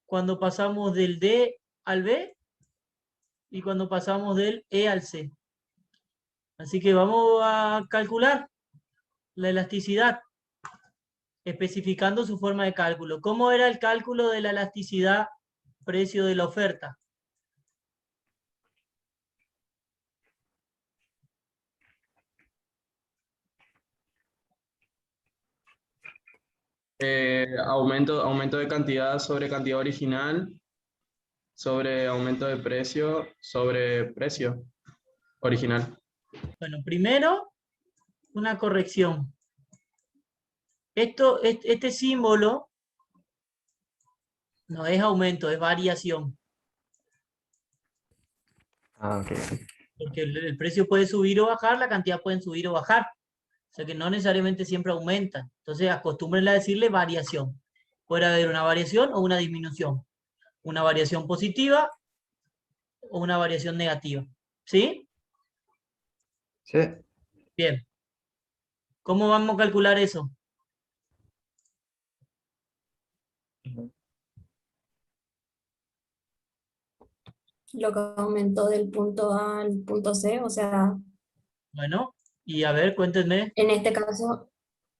cuando pasamos del D al B y cuando pasamos del E al C. Así que vamos a calcular la elasticidad, especificando su forma de cálculo. ¿Cómo era el cálculo de la elasticidad precio de la oferta? Aumento de cantidad sobre cantidad original, sobre aumento de precio, sobre precio original. Bueno, primero, una corrección. Este símbolo no es aumento, es variación. Ah, ok. Porque el precio puede subir o bajar, la cantidad puede subir o bajar. O sea que no necesariamente siempre aumenta. Entonces acostúmbrenle a decirle variación. Puede haber una variación o una disminución. Una variación positiva o una variación negativa. ¿Sí? Sí. Bien. ¿Cómo vamos a calcular eso? Lo que aumentó del punto A al punto C, o sea, Bueno, y a ver, cuéntenme. en este caso,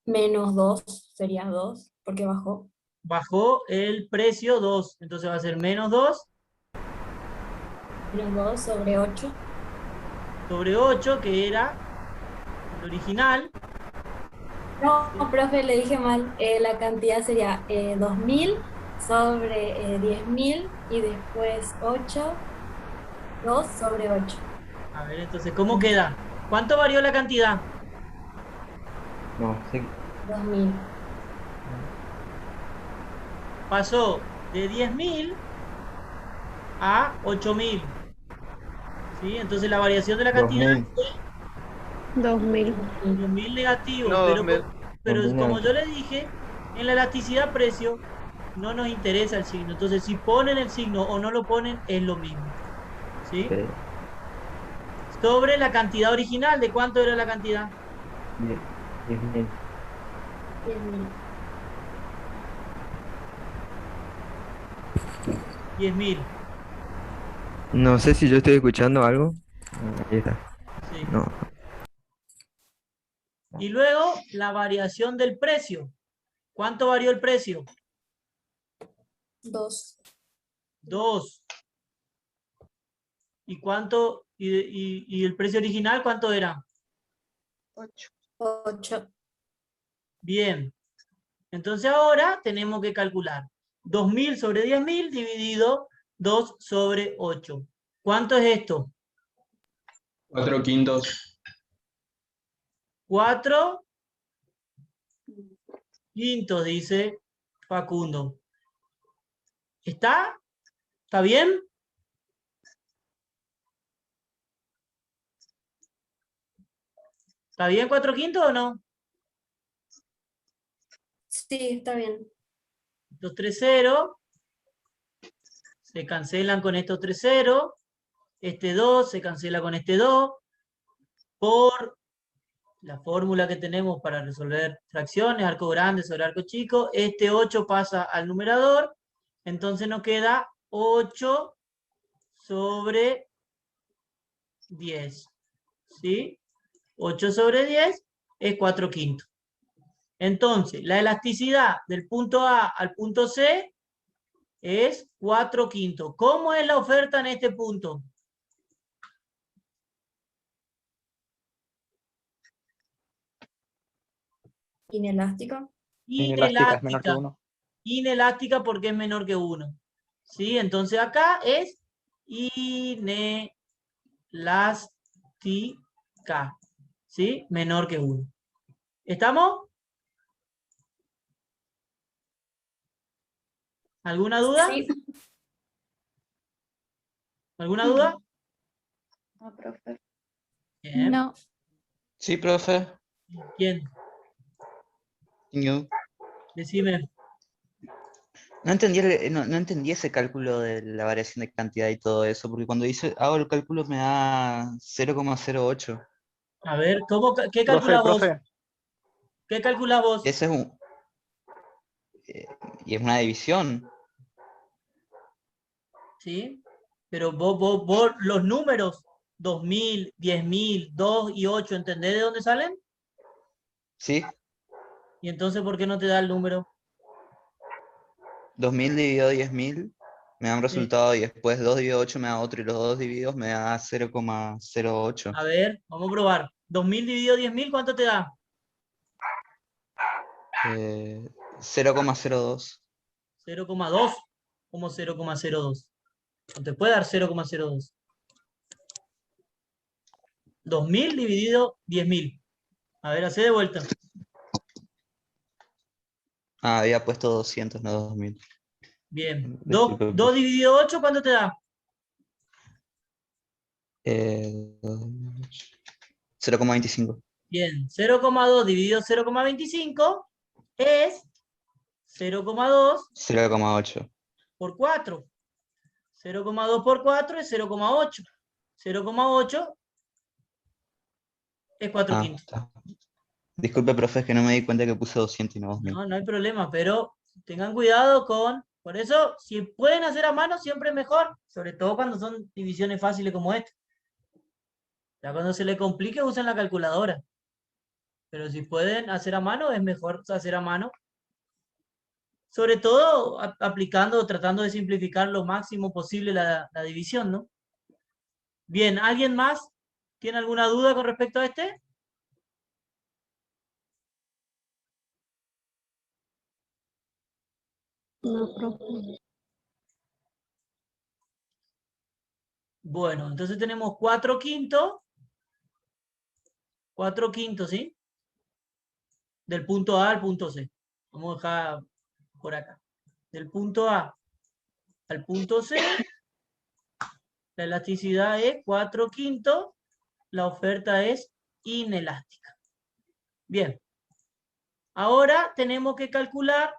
menos 2 sería 2, porque bajó. Bajó el precio 2, entonces va a ser menos 2 Menos 2 sobre 8. sobre 8, que era el original. No, profe, le dije mal. La cantidad sería 2000 sobre 10.000 y después 8, 2 sobre 8. A ver, entonces, ¿cómo queda? ¿Cuánto varió la cantidad? No, sí. 2000. Pasó de 10.000 a 8.000. ¿Sí? Entonces la variación de la cantidad 2000. fue 2000. 2.000 negativo. No, pero 2000. pero 2000 como yo negativo. le dije, en la elasticidad precio no nos interesa el signo. Entonces, si ponen el signo o no lo ponen, es lo mismo. ¿Sí? Sí. Sobre la cantidad original, ¿de cuánto era la cantidad? 10.000. 10.000. 10.000. No sé si yo estoy escuchando algo. Ahí está. Sí. No. Y luego la variación del precio. ¿Cuánto varió el precio? 2. 2. ¿Y cuánto? ¿Y el precio original cuánto era? 8. Bien. Entonces ahora tenemos que calcular 2.000 sobre 10.000 dividido 2 sobre 8. ¿Cuánto es esto? 4 quintos. 4 quintos, dice Facundo. ¿Está? ¿Está bien? ¿Está bien 4 quintos o no? Sí, está bien. Estos 3 ceros se cancelan con estos 3 ceros. Este 2 se cancela con este 2. Por la fórmula que tenemos para resolver fracciones, arco grande sobre arco chico, este 8 pasa al numerador. Entonces nos queda 8 sobre 10. ¿Sí? 8 sobre 10 es 4 quintos. Entonces, la elasticidad del punto A al punto C es 4 quintos. ¿Cómo es la oferta en este punto? Inelástica. Inelástica es menor que 1. Inelástica porque es menor que 1. ¿Sí? Entonces acá es inelástica. ¿Sí? Menor que 1. ¿Estamos? ¿Alguna duda? Sí. ¿Alguna duda? No, profe. Bien. No. Sí, profe. ¿Quién? Yo Decime. no entendí, no entendí ese cálculo de la variación de cantidad y todo eso, porque cuando hago el cálculo me da 0,08. A ver, ¿qué Profe, calculás vos? profe. ¿Qué calculás vos? Ese es y es una división. ¿Sí? Pero vos los números, 2000, 10.000, 2 y 8, ¿entendés de dónde salen? ¿Sí? ¿Y entonces por qué no te da el número? 2000 dividido 10.000 me da un Sí. resultado y después 2 dividido 8 me da otro y los dos divididos me da 0,08. A ver, vamos a probar. 2000 dividido 10.000, ¿cuánto te da? 0,02. 0,2. ¿Cómo 0,02? No te puede dar 0,02. 2000 dividido 10.000. A ver, hace de vuelta. Ah, había puesto 200, no 2000. Bien. Disculpe, 2 dividido 8, ¿cuánto te da? 0,25. Bien. 0,2 dividido 0,25 es 0,2 0,8. por 4. 0,2 por 4 es 0,8. 0,8 es 4 Ah, quintos. está. Disculpe, profe, es que no me di cuenta que puse 200 y no 2000. No, no hay problema, pero tengan cuidado con... Por eso, si pueden hacer a mano, siempre es mejor. Sobre todo cuando son divisiones fáciles como esta. Ya cuando se le complique, usen la calculadora. Pero si pueden hacer a mano, es mejor hacer a mano. Sobre todo aplicando, tratando de simplificar lo máximo posible la división, ¿no? Bien, ¿alguien más tiene alguna duda con respecto a este? No, profe. Bueno, entonces tenemos 4 quintos. 4 quintos, ¿sí? Del punto A al punto C. Vamos a dejar por acá. Del punto A al punto C, la elasticidad es 4 quintos. La oferta es inelástica. Bien. Ahora tenemos que calcular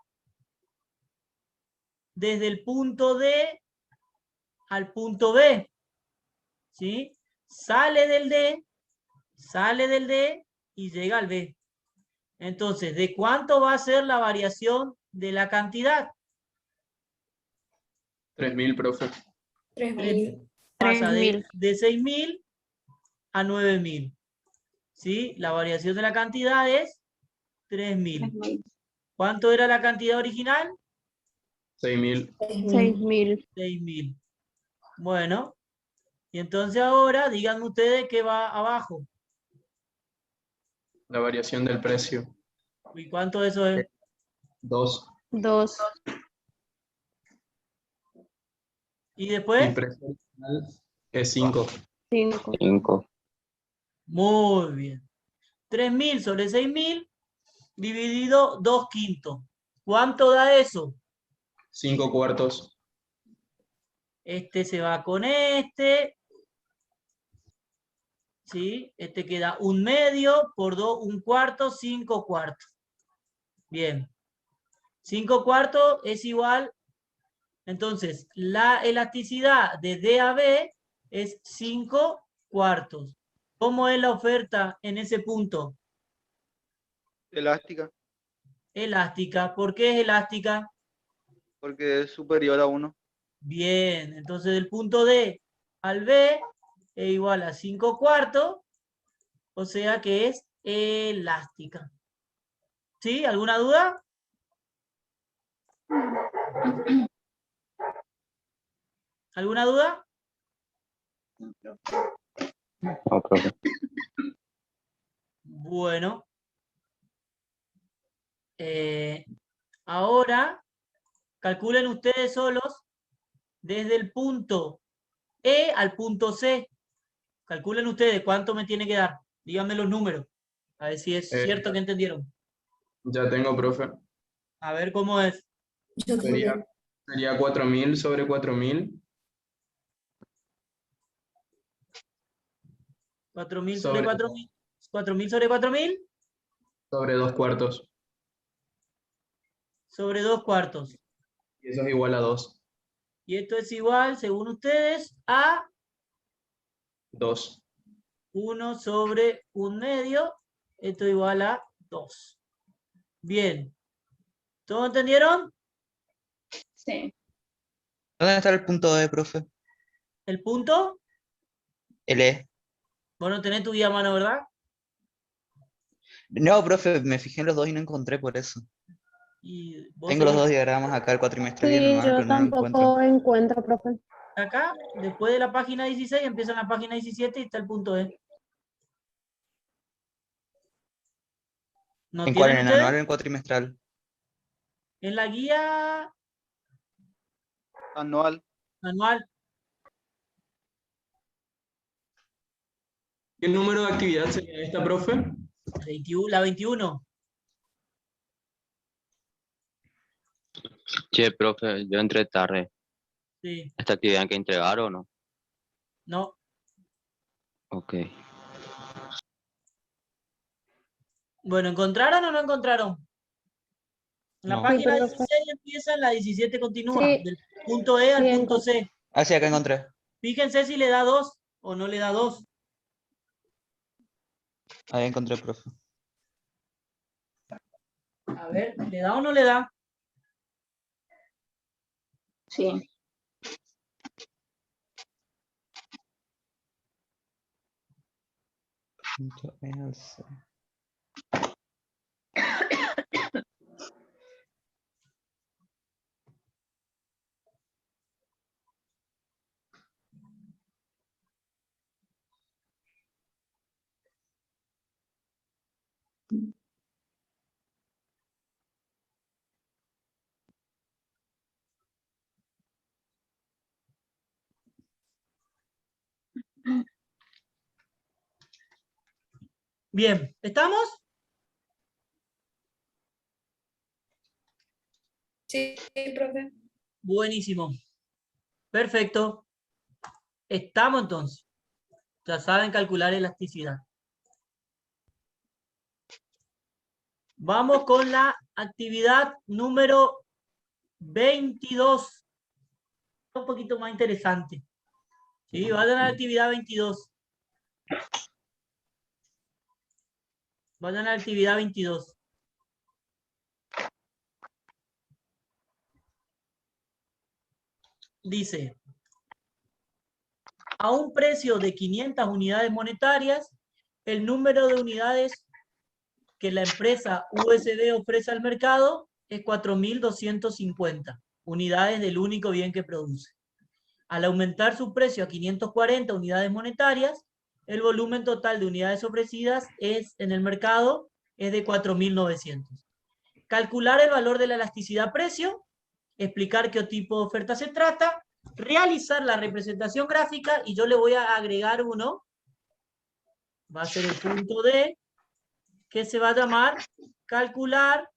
desde el punto D al punto B. ¿Sí? Sale del D y llega al B. Entonces, ¿de cuánto va a ser la variación de la cantidad? 3000, profe. 3000. Pasa 3000. de 6000 a 9000. ¿Sí? La variación de la cantidad es 3000. ¿Cuánto era la cantidad original? 6000. 6000. 6000. Bueno, y entonces ahora díganme ustedes qué va abajo. La variación del precio. ¿Y cuánto eso es? 2. 2. ¿Y Y después? precio original es 5. 5. 5. Muy bien. 3000 sobre 6000 dividido 2 quintos. ¿Cuánto da eso? 5 cuartos. Este se va con este. ¿Sí? Este queda 1/2 por 2, 1/4, 5 cuartos. Bien. 5 cuartos es igual. Entonces, la elasticidad de D a B es 5 cuartos. ¿Cómo es la oferta en ese punto? Elástica, Elástica. ¿Por qué es elástica? porque es superior a 1. Bien, entonces del punto D al B es igual a 5 cuartos, o sea que es elástica. ¿Sí? ¿Alguna duda? ¿Alguna duda? No, profe. Bueno. Ahora, calculen ustedes solos desde el punto E al punto C. Calculen ustedes cuánto me tiene que dar. Díganme los números. A ver si es cierto que entendieron. Ya tengo, profe. A ver cómo es. Sería 4.000 sobre 4.000. 4.000 sobre 4.000. 4.000 sobre 4.000. Sobre 2 cuartos. Sobre 2 cuartos. Y eso es igual a 2. Y esto es igual, según ustedes, a 2. 1 sobre 1/2. Esto es igual a 2. Bien. ¿Todos entendieron? Sí. ¿Dónde está el punto E, profe? ¿El punto? El E. Vos no tenés tu guía a mano, ¿verdad? No, profe, me fijé en los dos y no encontré por eso. Y vos Tengo los seguís dos diagramas acá, el cuatrimestral y el Sí, anual, yo pero no lo encuentro. tampoco encuentro, profe. acá, después de la página 16, empieza en la página 17 y está el punto E. ¿No ¿En cuál? ¿En tienen el anual o ustedes? en el cuatrimestral? En la guía Anual. anual. ¿Qué número de actividad sería esta, profe? La 21. Che, profe, yo entré tarde. Sí. ¿Esta actividad hay que entregar o no? No. Ok. Bueno, ¿encontraron o no encontraron? En la No. página Sí, profe. 16 empieza, en la 17 continúa. Sí, Del punto E al sí, punto C. Ah, sí, acá encontré. Fíjense si le da 2 o no le da 2. Ahí encontré, profe. A ver, ¿le da o no le da? Sí. Punto E al C. Bien, ¿estamos? Sí, profe. Buenísimo. Perfecto. Estamos entonces. Ya saben calcular elasticidad. Vamos con la actividad número 22. Un poquito más interesante. ¿Sí? Vayan a la actividad 22. Vayan a la actividad 22. Dice, a un precio de 500 unidades monetarias, el número de unidades que la empresa USB ofrece al mercado es 4.250 unidades del único bien que produce. Al aumentar su precio a 540 unidades monetarias, el volumen total de unidades ofrecidas en el mercado es de 4.900. Calcular el valor de la elasticidad precio, explicar qué tipo de oferta se trata, realizar la representación gráfica y yo le voy a agregar uno, va a ser el punto D, que se va a llamar calcular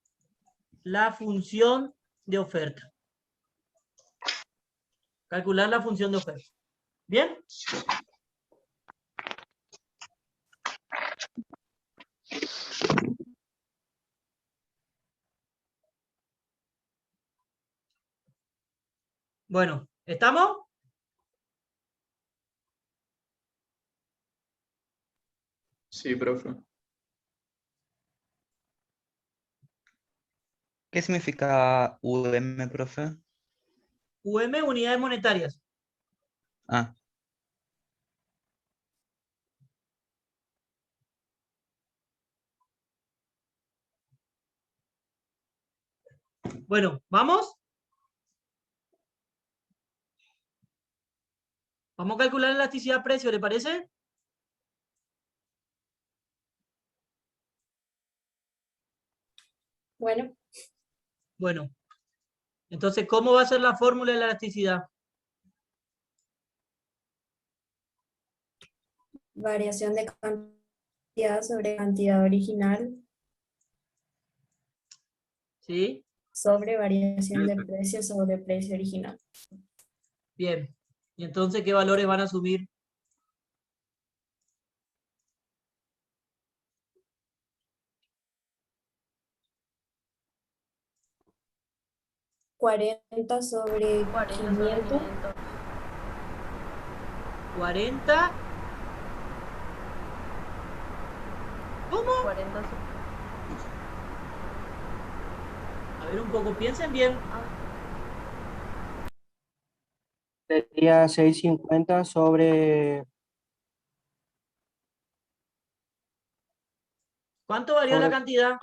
la función de oferta. Calcular la función de oferta. ¿Bien? Bueno, ¿estamos? Sí, profe. ¿Qué significa UM, profe? UM, unidades monetarias. Ah, Bueno, ¿vamos? Vamos a calcular la elasticidad precio, ¿le parece? Bueno, Bueno, entonces, ¿cómo va a ser la fórmula de la elasticidad? variación de cantidad sobre cantidad original ¿Sí? sobre variación de precio sobre precio original. Bien. ¿Y entonces qué valores van a asumir? ¿40 sobre 500? 40. ¿Cómo? 40 A ver, un poco, piensen bien. Sería 650 sobre, ¿Cuánto varió la sobre cantidad?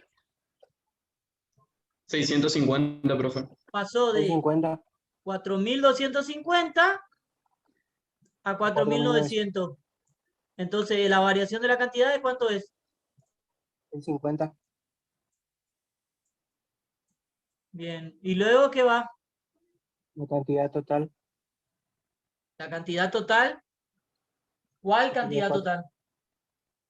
650, profe. Pasó de 650 4.250 a 4.900. Entonces, la variación de la cantidad, ¿de cuánto es? 650. Bien. ¿Y luego qué va? La cantidad total. La cantidad total. ¿Cuál Sería cantidad total?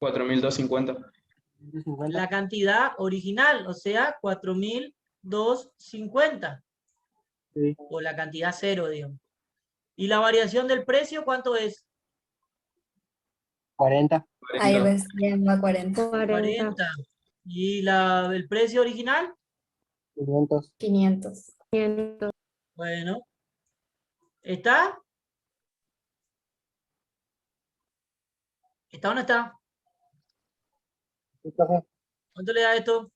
4.250. 450. La cantidad original, o sea, 4.250. Sí. O la cantidad cero, digamos. ¿Y la variación del precio cuánto es? 40. Ahí recién va 40. 40. ¿Y el precio original? 500. 500. Bueno. ¿Está? ¿Está o no está? ¿Cuánto le da esto?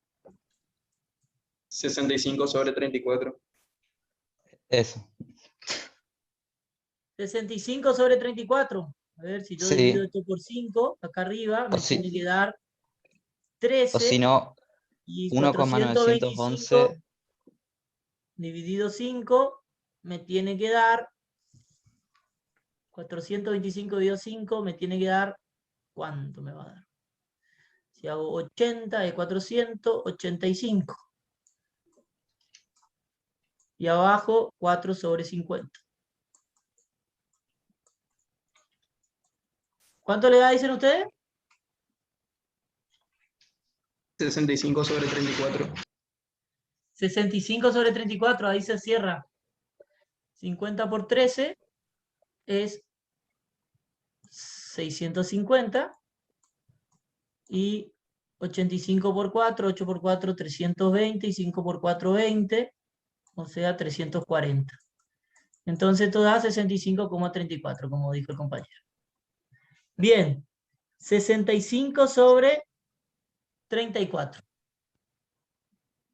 65 sobre 34. Eso. 65 sobre 34. A ver, si yo divido Sí. esto por 5, acá arriba O me si, tiene que dar o 13 si no, y 1,911. 425 dividido 5 me tiene que dar 425 dividido 5 me tiene que dar, ¿cuánto me va a dar? Si hago 80 de 485. Y abajo 4 sobre 50. ¿Cuánto le da, dicen ustedes? 65 sobre 34. 65 sobre 34, ahí se cierra. 50 por 13 es 650. Y 85 por 4, 8 por 4, 320. Y 5 por 4, 20. O sea, 340. Entonces esto da 65,34, como dijo el compañero. Bien, 65 sobre 34.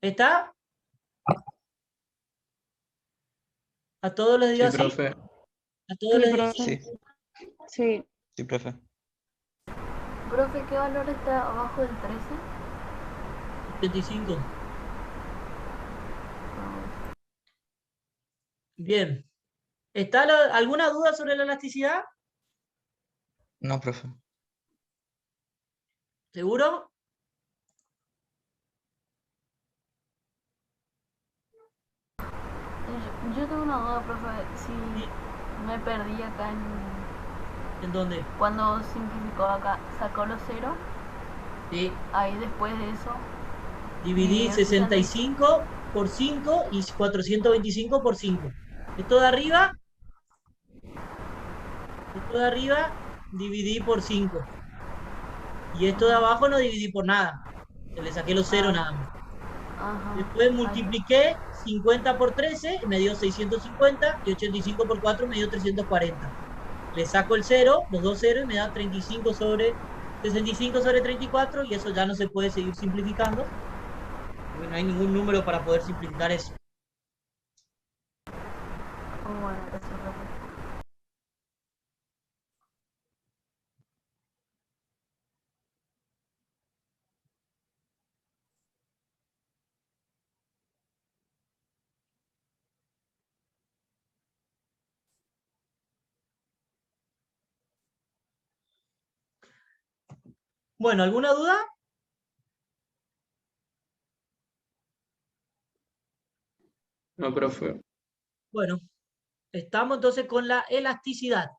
¿Está? ¿A todos les dio Sí, así? profe. ¿A todos les dio así? Sí. Sí. Sí, profe. Profe, ¿qué valor está abajo del 13? 85. Bien. ¿Está alguna duda sobre la elasticidad? No, profe. ¿Seguro? Yo tengo una duda, profe. Si me perdí acá ¿En dónde? cuando simplificó acá, sacó los ceros. Sí. Ahí después de eso. Dividí 65 por 5 y 425 por 5. Esto de arriba dividí por 5. Y esto de abajo no dividí por nada. Se le saqué los ceros nada más. Después multipliqué 50 por 13, me dio 650, y 85 por 4 me dio 340. Le saco el 0, los dos ceros, y me da 35 sobre 65 sobre 34, y eso ya no se puede seguir simplificando, porque no hay ningún número para poder simplificar eso. Bueno, gracias, profe. Bueno, ¿alguna duda? No, profe. Bueno, estamos entonces con la elasticidad.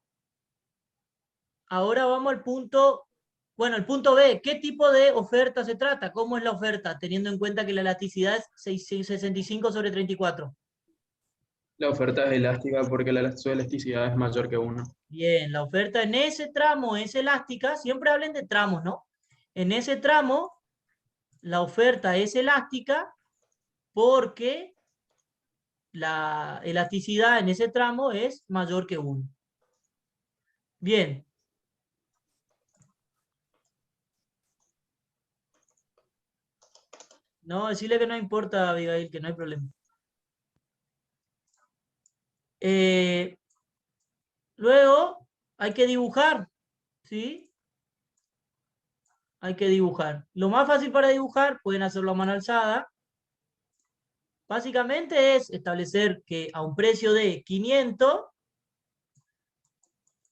Ahora vamos al punto, bueno, el punto B. ¿Qué tipo de oferta se trata? ¿Cómo es la oferta? Teniendo en cuenta que la elasticidad es 65/34. La oferta es elástica porque su elasticidad es mayor que 1. Bien, la oferta en ese tramo es elástica. Siempre hablen de tramos, ¿no? En ese tramo, la oferta es elástica porque la elasticidad en ese tramo es mayor que 1. Bien. No, decirle que no importa, Abigail, que no hay problema. Luego hay que dibujar, ¿sí? Hay que dibujar. Lo más fácil para dibujar, pueden hacerlo a mano alzada. Básicamente es establecer que a un precio de 500,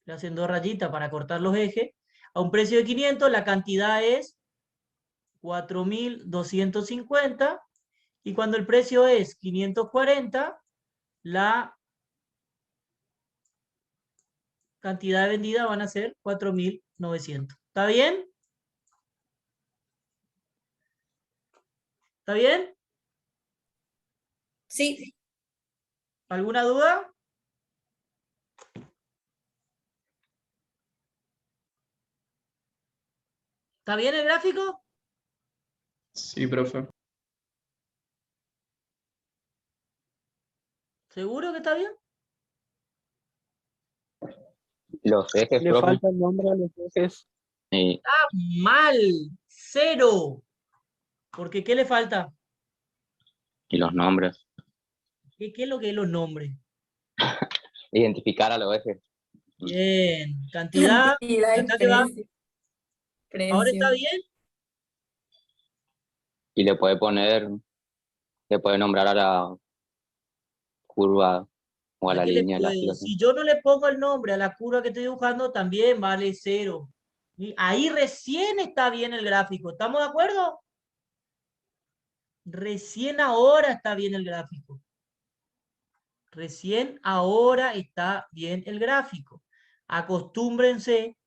le hacen 2 rayitas para cortar los ejes, a un precio de 500 la cantidad es 4.250 y cuando el precio es 540, la cantidad vendida van a ser 4.900. ¿Está bien? ¿Está bien? Sí. ¿Alguna duda? ¿Está bien el gráfico? Sí, profe. ¿Seguro que está bien? Los ejes, Le profe. falta el nombre a los ejes. Y, ¡Ah, mal! 0. Porque ¿qué le falta? y los nombres. ¿Qué es lo que es los nombres? Identificar a los ejes. Bien. Cantidad. Cantidad y ¿Acá qué va? precio. ¿Ahora Precio. está bien? Y le puede nombrar a la curva o a ¿A la qué le línea puedo? elástica. Si yo no le pongo el nombre a la curva que estoy dibujando, también vale 0. Y ahí recién está bien el gráfico. ¿Estamos de acuerdo? Recién ahora está bien el gráfico. Recién ahora está bien el gráfico. Acostúmbrense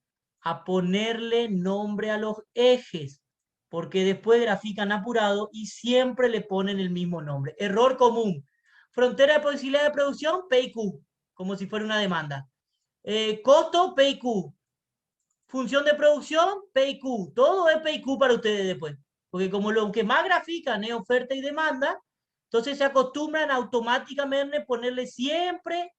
a ponerle nombre a los ejes, porque después grafican apurado y siempre le ponen el mismo nombre. Error común. Frontera de posibilidad de producción, P y Q, como si fuera una demanda. Costo, P y Q. Función de producción, P y Q. Todo es P y Q para ustedes después. Porque como lo que más grafican es oferta y demanda, entonces se acostumbran automáticamente a ponerle siempre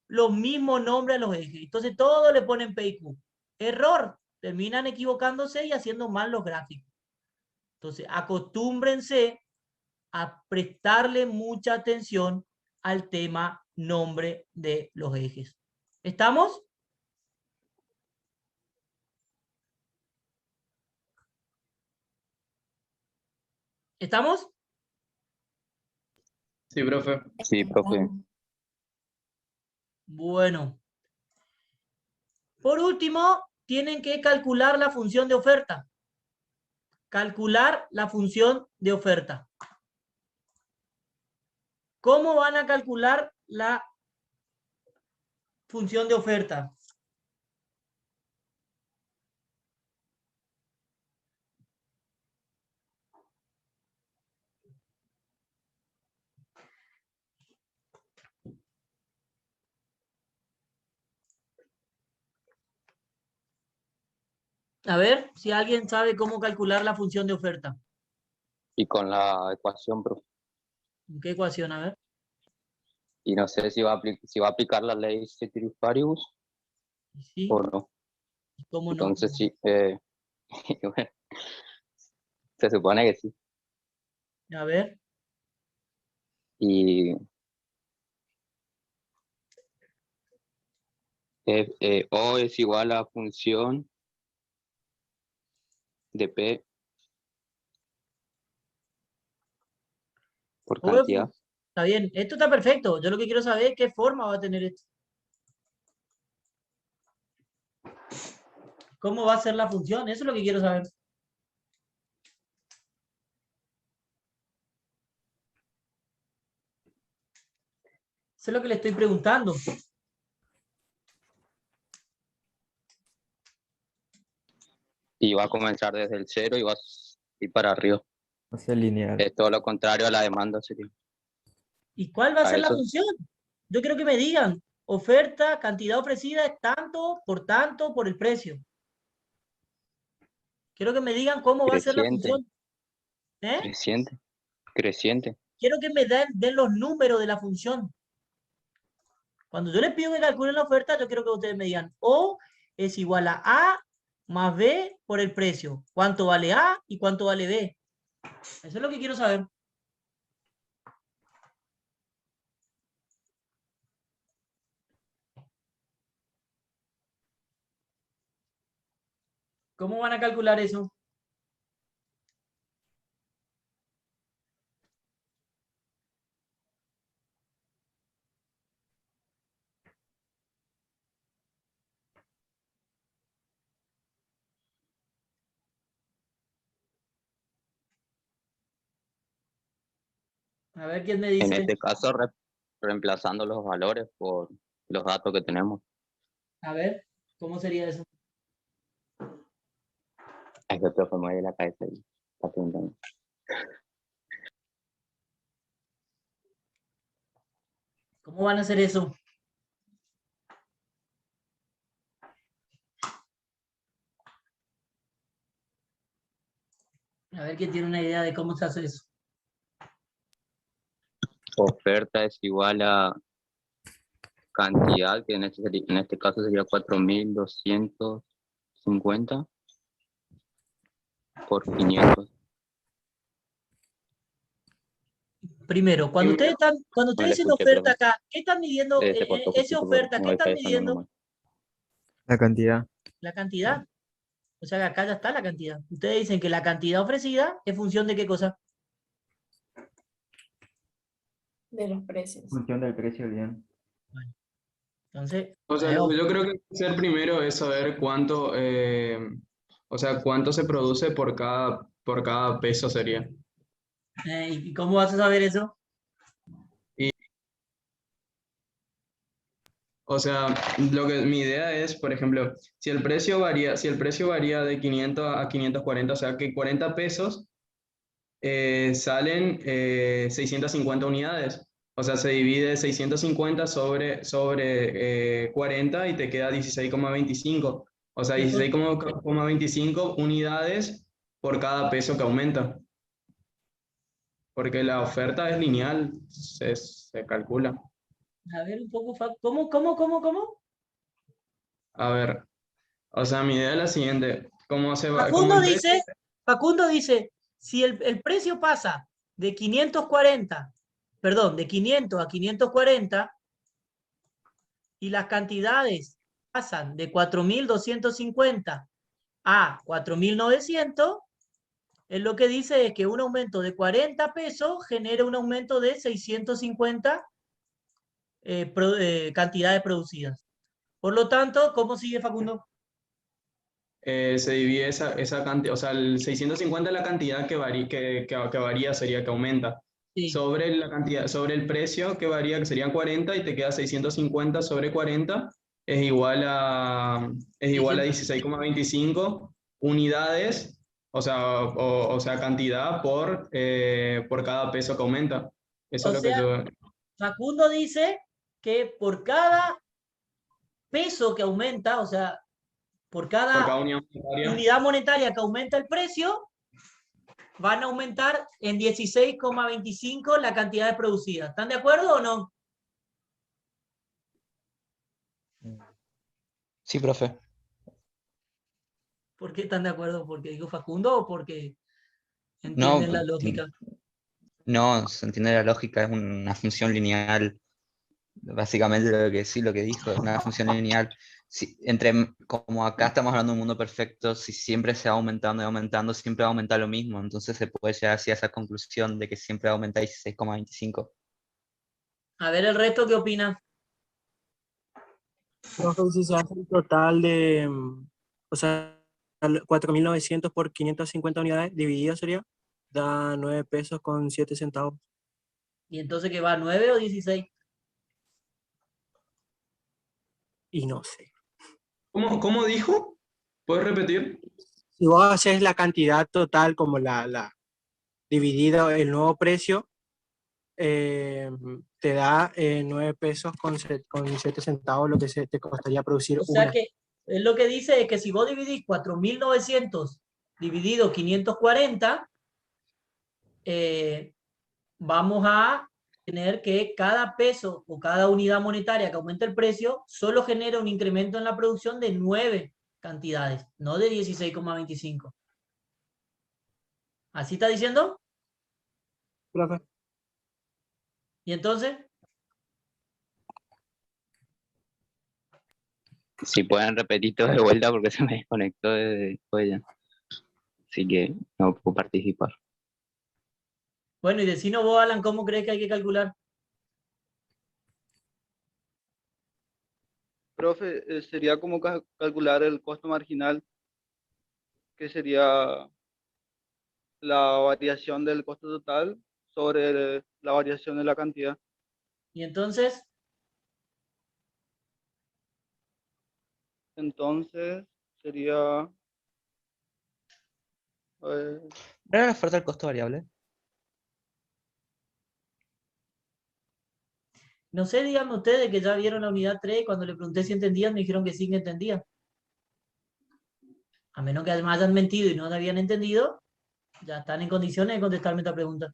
los mismos nombres a los ejes. Entonces todos le ponen P y Q. Error. Terminan equivocándose y haciendo mal los gráficos. Entonces acostúmbrense a prestarle mucha atención al tema nombre de los ejes. ¿Estamos? ¿Estamos? Sí, profe. Sí, profe. Bueno. Por último, tienen que calcular la función de oferta. Calcular la función de oferta. ¿Cómo van a calcular la función de oferta? A ver, si alguien sabe cómo calcular la función de oferta. Y con la ecuación, profe. ¿Qué ecuación? A ver. Y no sé si va a aplicar la ley ceteris paribus ¿Sí? o no. ¿Cómo no? Entonces sí. Bueno, se supone que sí. A ver. Y O es igual a función de P por cantidad. Está bien, esto está perfecto. Yo lo que quiero saber es qué forma va a tener esto. ¿Cómo va a ser la función? Eso es lo que quiero saber. Eso es lo que le estoy preguntando. Y va a comenzar desde el 0 y va a ir para arriba. O sea, lineal. Es todo lo contrario a la demanda, sería. ¿Y cuál va a A ser la eso- función? Yo quiero que me digan, oferta, cantidad ofrecida es tanto, por el precio. Quiero que me digan cómo va a ser la Creciente, función. ¿Eh? creciente. Quiero que me den los números de la función. Cuando yo les pido que calculen la oferta, yo quiero que ustedes me digan O es igual a A más B por el precio. ¿Cuánto vale A y cuánto vale B? Eso es lo que quiero saber. ¿Cómo van a calcular eso? A ver quién me En dice. este caso, reemplazando los valores por los datos que tenemos. A ver, ¿cómo sería eso? Es que el profe mueve la cabeza y está preguntando. ¿Cómo van a hacer eso? A ver quién tiene una idea de cómo se hace eso. Oferta es igual a cantidad, que en este caso sería 4.250 por 500. Primero, cuando ustedes No le dicen escuché, oferta profe. acá, ¿qué están midiendo? Se cortó Esa poquito por oferta, mi ¿qué están wifi sonando midiendo? mal. La cantidad. La cantidad. O sea, que acá ya está la cantidad. Ustedes dicen que la cantidad ofrecida es función de qué cosa. De los precios. Función del precio, bien. Entonces, O sea, lo que yo creo que hay que hacer primero es saber cuánto, o sea, cuánto se produce por cada peso sería. ¿y cómo vas a saber eso? O sea, mi idea es, por ejemplo, si el precio varía de 500 a 540, o sea, que 40 pesos salen 650 unidades. O sea, se divide 650 sobre 40 y te queda 16,25. O sea, 16,25 unidades por cada peso que aumenta. Porque la oferta es lineal, se calcula. A ver un poco, ¿cómo? A ver, o sea, mi idea es la siguiente. Como Facundo dice, si el precio pasa de 540, perdón, de 500 a 540 y las cantidades pasan de 4.250 a 4.900, él lo que dice es que un aumento de 40 pesos genera un aumento de 650 cantidades producidas. Por lo tanto, ¿cómo sigue Facundo? Se divide esa cantidad, o sea, el 650 es la cantidad que varía, sería que aumenta. Sí. Sobre la cantidad, sobre el precio que varía, que serían 40, y te queda 650 sobre 40, es igual a 16,25 unidades, o sea, cantidad por cada peso que aumenta. Eso O es lo que sea, yo... Facundo dice que por cada peso que aumenta, o sea, por cada unidad monetaria que aumenta el precio, van a aumentar en 16,25 la cantidad producida. ¿Están de acuerdo o no? Sí, profe. ¿Por qué están de acuerdo? ¿Porque dijo Facundo o porque No, entienden la lógica? no, se entiende la lógica, es una función lineal. Básicamente lo que dijo, es una función lineal. Como acá estamos hablando de un mundo perfecto, si siempre se va aumentando y aumentando, siempre va a aumentar lo mismo. Entonces se puede llegar así a esa conclusión de que siempre va a aumentar 16,25. A ver, el resto, ¿qué opina? Profe, si se hace el total de, o sea, 4.900 por 550 unidades, dividido sería, da 9 pesos con 7 centavos. ¿Y entonces qué va, 9 o 16? y no sé. ¿Cómo dijo? ¿Puedes repetir? Si vos haces la cantidad total como dividido el nuevo precio, te da 9 pesos con 7 centavos lo que te costaría producir O sea una. que lo que dice es que si vos dividís 4.900 dividido 540, vamos a tener que cada peso o cada unidad monetaria que aumente el precio solo genera un incremento en la producción de 9 cantidades, no de 16,25. ¿Así está diciendo? Profe. ¿Y entonces? Si pueden repetir todo de vuelta porque se me desconectó después ya. Así que no puedo participar. Bueno, y decinos vos, Alan, ¿cómo crees que hay que calcular? Profe, sería como calcular el costo marginal, que sería la variación del costo total sobre la variación de la cantidad. Y entonces, Entonces sería... ¿Cuál era la oferta del costo variable? no sé, díganme ustedes que ya vieron la unidad 3 y cuando le pregunté si entendían, me dijeron que sí que entendían. A menos que además hayan mentido y no lo habían entendido, ya están en condiciones de contestarme esta pregunta.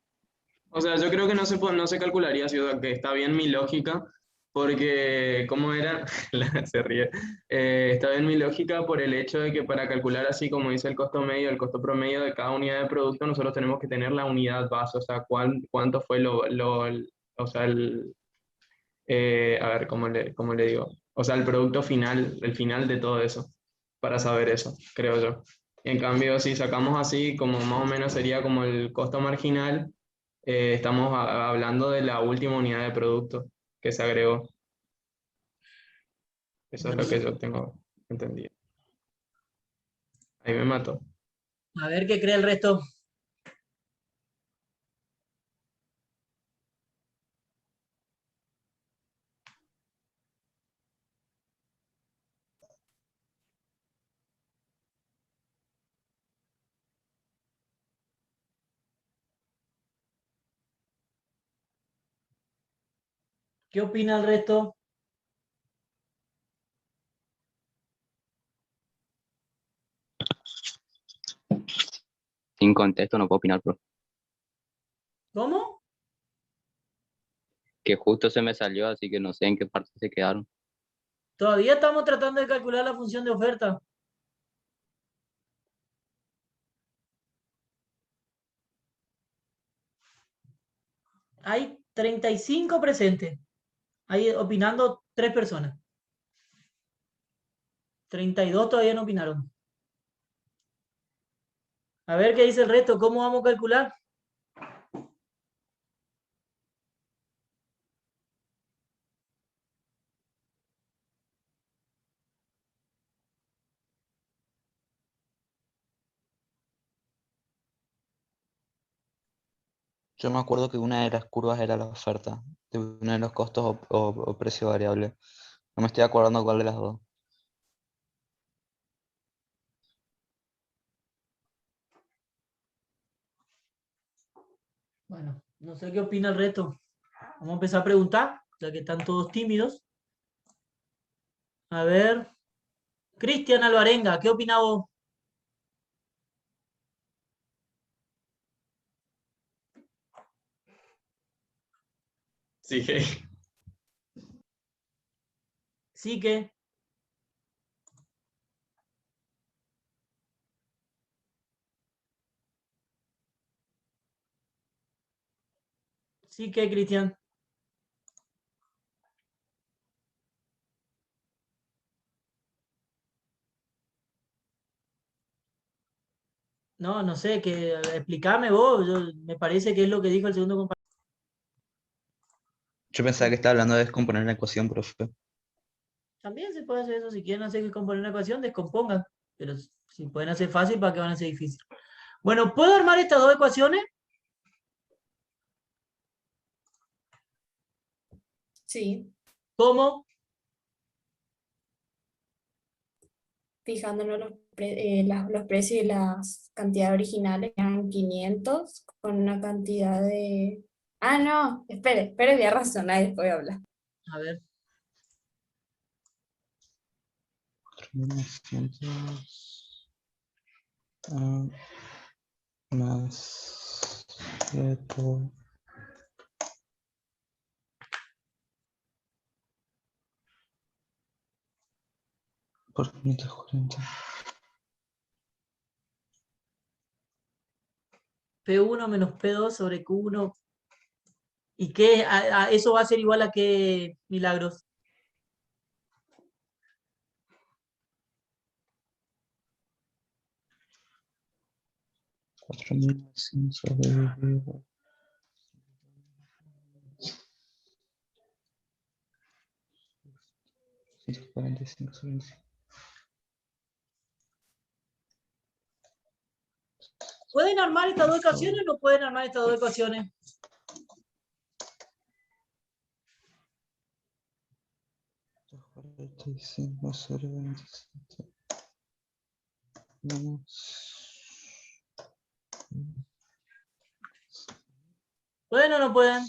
O sea, yo creo que no se calcularía así, o sea, que está bien mi lógica, porque, ¿cómo era? Se ríe. Está bien mi lógica por el hecho de que para calcular así como dice el costo medio, el costo promedio de cada unidad de producto, nosotros tenemos que tener la unidad base, o sea, cuánto fue o sea, a ver, ¿cómo le digo? O sea, el producto final, el final de todo eso, para saber eso, creo yo. En cambio, si sacamos así, como más o menos sería como el costo marginal, estamos hablando de la última unidad de producto que se agregó. Eso es lo que yo tengo entendido. Ahí me mató. A ver qué cree el resto. ¿Qué opina el resto? Sin contexto no puedo opinar, profe. ¿Cómo? Que justo se me salió, así que no sé en qué parte se quedaron. Todavía estamos tratando de calcular la función de oferta. Hay 35 presentes. Ahí opinando 3 personas. 32 todavía no opinaron. A ver qué dice el resto. ¿Cómo vamos a calcular? Yo me acuerdo que una de las curvas era la oferta, de uno de los costos o precio variable. No me estoy acordando cuál de las dos. Bueno, no sé qué opina el resto. Vamos a empezar a preguntar, ya que están todos tímidos. A ver. Cristian Alvarenga, ¿qué opina vos? Sí, Sí que. Sí que, Cristian. No, no sé, que explícame vos. Me parece que es lo que dijo el segundo compañero. Yo pensaba que estaba hablando de descomponer la ecuación, profe. También se puede hacer eso. Si quieren hacer que componer una ecuación, descompongan. Pero si pueden hacer fácil, ¿para qué van a hacer difícil? Bueno, ¿puedo armar estas dos ecuaciones? Sí. ¿Cómo? fijándonos los precios y las cantidades originales, eran 500 con una cantidad de... Ah, no, espere, voy a razonar y después voy a hablar. A ver. 4.900 más 7 por 540. P1 menos P2 sobre Q1. ¿Y qué? ¿Eso va a ser igual a qué, Milagros? ¿Pueden armar estas dos ecuaciones o no pueden armar estas dos ecuaciones? ¿Pueden o no pueden?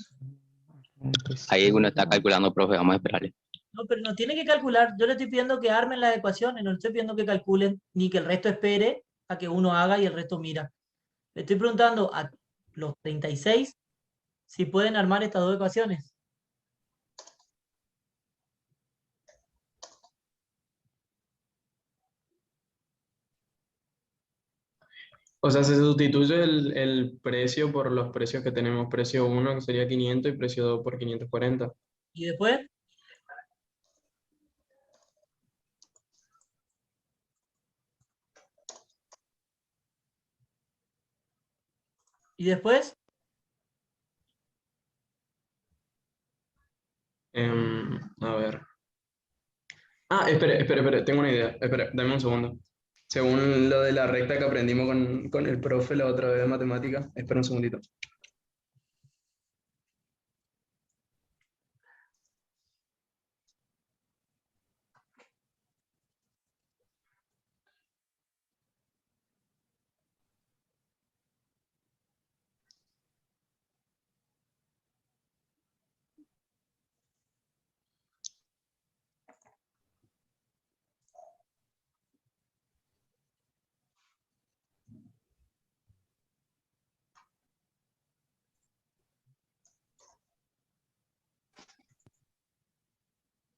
Ahí uno está calculando, profe, vamos a esperarle. No, pero no tiene que calcular. Yo le estoy pidiendo que armen las ecuaciones, no le estoy pidiendo que calculen, ni que el resto espere a que uno haga y el resto mira. Le estoy preguntando a los 36 si pueden armar estas dos ecuaciones. O sea, se sustituye el precio por los precios que tenemos. Precio 1 que sería 500 y precio 2 por 540. ¿Y después? ¿Y después? A ver. Ah, espere, tengo una idea. Espere, dame un segundo. Según lo de la recta que aprendimos con el profe la otra vez de matemática. Espera un segundito.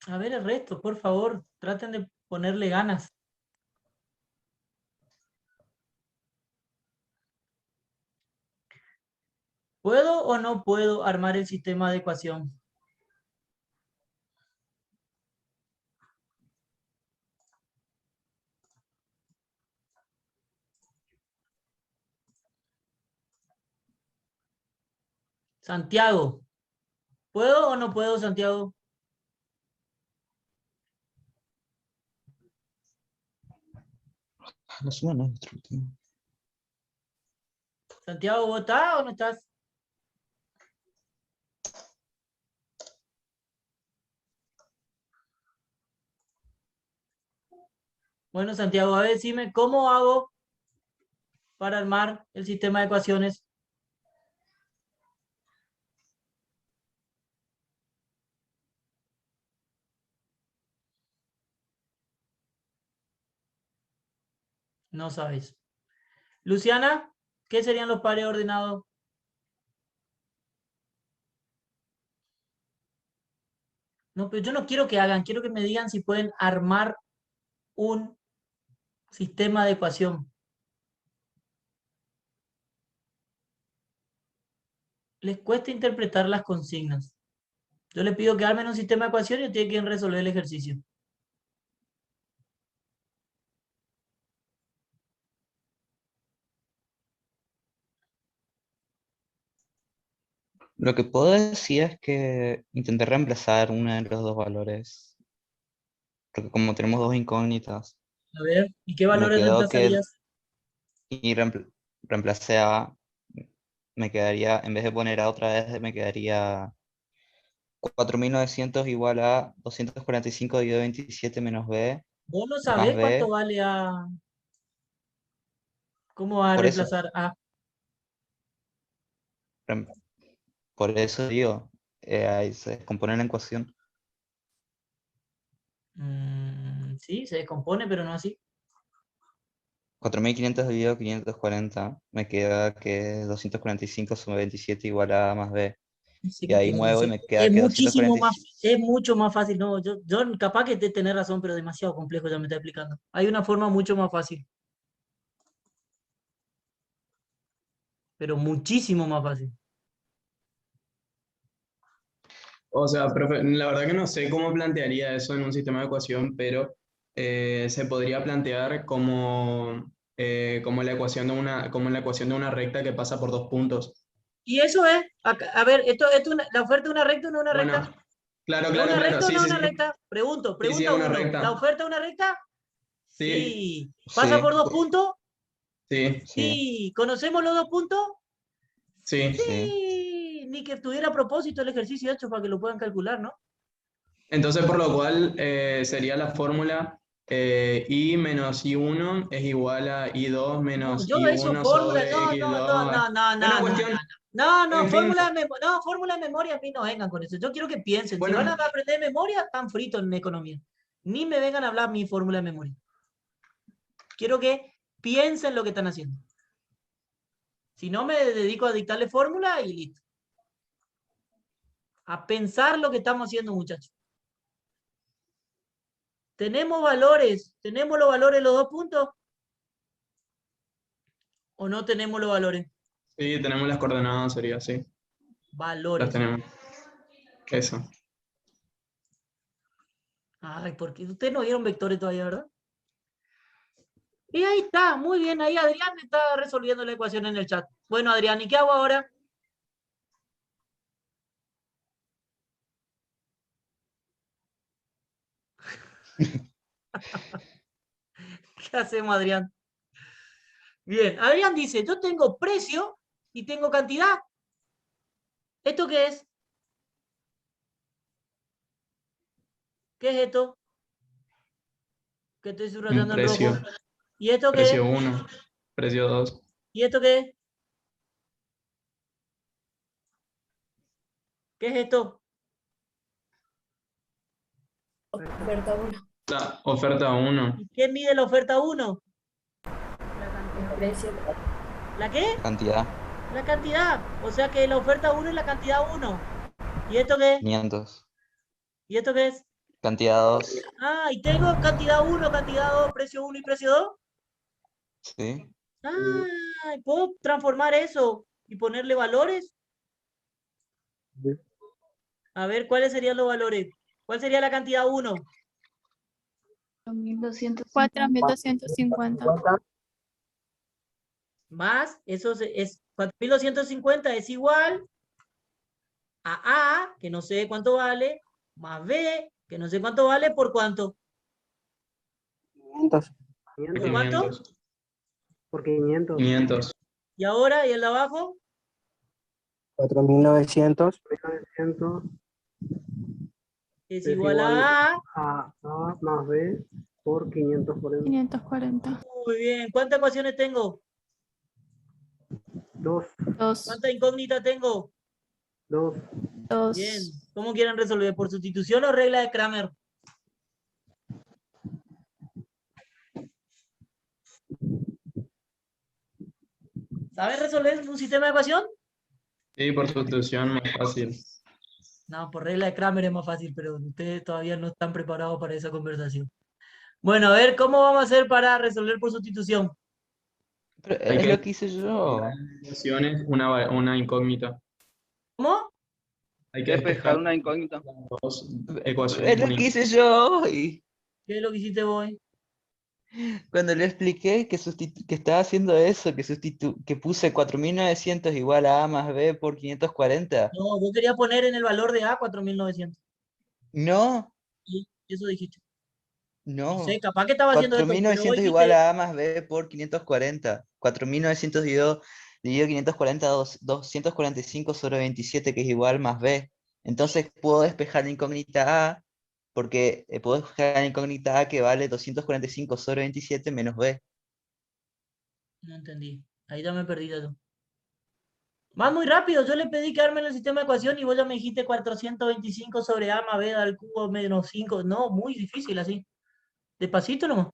A ver el resto, por favor. Traten de ponerle ganas. ¿Puedo o no puedo armar el sistema de ecuación? Santiago. ¿Puedo o no puedo, Santiago? La suma no es destructiva. Santiago, ¿vos estás o no estás? Bueno, Santiago, a ver, decime, ¿cómo hago para armar el sistema de ecuaciones? No sabes. Luciana, ¿qué serían los pares ordenados? No, pero yo no quiero que hagan, quiero que me digan si pueden armar un sistema de ecuación. Les cuesta interpretar las consignas. Yo les pido que armen un sistema de ecuación y ustedes quieren resolver el ejercicio. Lo que puedo decir es que intenté reemplazar uno de los dos valores. Porque como tenemos dos incógnitas, A ver, ¿y qué me valores quedó que... reemplazarías? Y reemplacé a... Me quedaría, en vez de poner a otra vez, me quedaría 4.900 igual a 245 dividido 27 menos b Vos no más sabés cuánto B. vale A. ¿Cómo vas a Por eso, reemplazar A? por eso digo, ahí se descompone la ecuación. Sí, se descompone, pero no así. 4500 dividido 540, me queda que 245 sobre 27 igual a A más B. Sí, Y ahí pero muevo y me queda es que muchísimo 245. es mucho más fácil. No, yo capaz que te tenés razón, pero demasiado complejo ya me está explicando. Hay una forma mucho más fácil, pero muchísimo más fácil. O sea, profe, la verdad que no sé cómo plantearía eso en un sistema de ecuación, pero se podría plantear como la ecuación como la ecuación de una recta que pasa por dos puntos. Y eso es, a ver, la oferta de una recta o no es una Bueno, recta. claro, ¿Es claro, una claro, recta o sí, no es sí, una sí, recta? Pregunta sí, sí, es una uno. ¿La recta, oferta es una recta? sí, Sí. ¿Pasa Sí, por dos puntos? sí, sí, Sí. ¿Conocemos los dos puntos? sí. sí. Sí. Ni que estuviera a propósito el ejercicio hecho para que lo puedan calcular, ¿no? Entonces, por lo cual sería la fórmula I menos I1 es igual a I2 No, menos yo eso, I1 fórmula, sobre no, no, no, X2. no, no, Bueno, no, no, cuestión, no, no, en fin, fórmula de memoria, a mí no vengan con eso. Yo quiero que piensen. Si van a bueno, aprender memoria, están fritos en economía. Ni me vengan a hablar mi fórmula de memoria. Quiero que piensen lo que están haciendo. Si no, me dedico a dictarle fórmula y listo. A pensar lo que estamos haciendo, muchachos. ¿Tenemos valores? ¿Tenemos los valores los dos puntos? ¿O no tenemos los valores? sí, tenemos las coordenadas, sería así, las Valores. tenemos. Eso. Ay, porque ustedes no vieron vectores todavía, ¿verdad? Y ahí está, muy bien. Ahí Adrián está resolviendo la ecuación en el chat. Bueno, Adrián, ¿y qué hago ahora? ¿Qué hacemos, Adrián? Bien, Adrián dice, yo tengo precio y tengo cantidad. ¿Esto qué es? ¿Qué es esto? Que estoy Un subrayando en rojo. precio, ¿Y esto qué precio es? 1, precio 2. ¿Y esto qué es? ¿Qué es esto? Oferta 1. La oferta 1, ¿Y qué mide la oferta 1? El precio. ¿La qué? Cantidad, La cantidad. O sea que la oferta 1 es la cantidad 1. ¿Y esto qué es? 500. ¿Y esto qué es? Cantidad 2, Ah, y tengo cantidad 1, cantidad 2, precio 1 y precio 2. sí. Ah, ¿puedo transformar eso y ponerle valores? A ver, ¿cuáles serían los valores? ¿Cuál sería la cantidad 1? 4250. Más, eso es 4250 es igual a A, que no sé cuánto vale, más B, que no sé cuánto vale, ¿por cuánto? 500. ¿Por cuánto? 500. Por 500. 500. ¿Y ahora? ¿Y el de abajo? 4900. Es igual a A. A más B por 540. 540. Muy bien. ¿Cuántas ecuaciones tengo? 2. 2. ¿Cuántas incógnitas tengo? 2. Bien. 2. ¿Cómo quieren resolver? ¿Por sustitución o regla de Kramer? ¿Saben resolver un sistema de ecuación? Sí, por sustitución, más fácil. No, por regla de Kramer es más fácil, pero ustedes todavía no están preparados para esa conversación. Bueno, a ver, ¿cómo vamos a hacer para resolver por sustitución? Pero Hay es que lo que hice yo. ecuaciones, una incógnita. ¿Cómo? Hay que Despejar despejar una incógnita. dos ecuaciones. Es lo que hice yo hoy. ¿Qué es lo que hiciste vos? Cuando le expliqué que estaba haciendo eso, que puse 4900 igual a A más B por 540. No, vos querías poner en el valor de A 4900. No, Y eso dijiste. No sé, no. capaz que estaba haciendo esto, pero vos 4900 igual dijiste, a A más B por 540. 4900 dividido 540, 245 sobre 27, que es igual más B. Entonces puedo despejar la incógnita A porque puedo dejar la incógnita A que vale 245 sobre 27 menos B. No entendí. Ahí ya me perdí yo. Va muy rápido. Yo le pedí que arme el sistema de ecuación y vos ya me dijiste 425 sobre A más B al cubo menos 5. No, muy difícil así. Despacito nomás.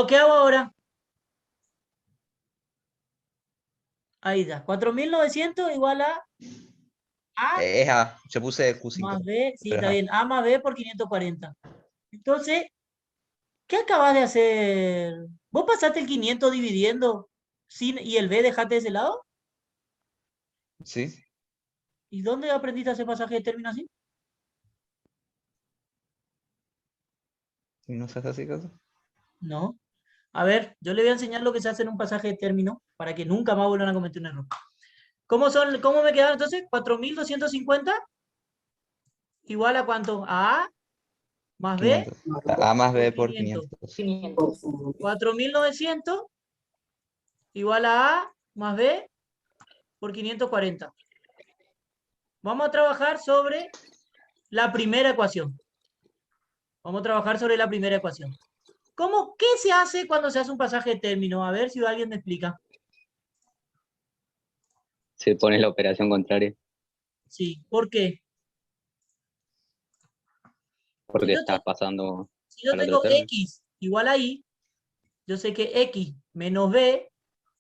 ¿Qué hago ahora? Ahí ya. 4900 igual a Es A, yo puse más Q5. B. Sí, pero está es A. bien. A más B por 540. Entonces, ¿qué acabas de hacer? ¿Vos pasaste el 500 dividiendo y el B dejaste de ese lado? ¿Sí? ¿Y dónde aprendiste a hacer pasaje de término así? ¿Y no se hace así, cosa? No. A ver, yo le voy a enseñar lo que se hace en un pasaje de término para que nunca más vuelvan a cometer un error. ¿Cómo me quedaron entonces? 4250 igual a ¿cuánto? A más B 500. A más B por 500. 500. 4900 igual a A más B por 540. Vamos a trabajar sobre la primera ecuación. Vamos a trabajar sobre la primera ecuación. ¿Qué se hace cuando se hace un pasaje de término? A ver si alguien me explica. Se pone la operación contraria. Sí, ¿por qué? Porque Si yo estás pasando Si yo al otro tengo término. X igual a Y, yo sé que X menos B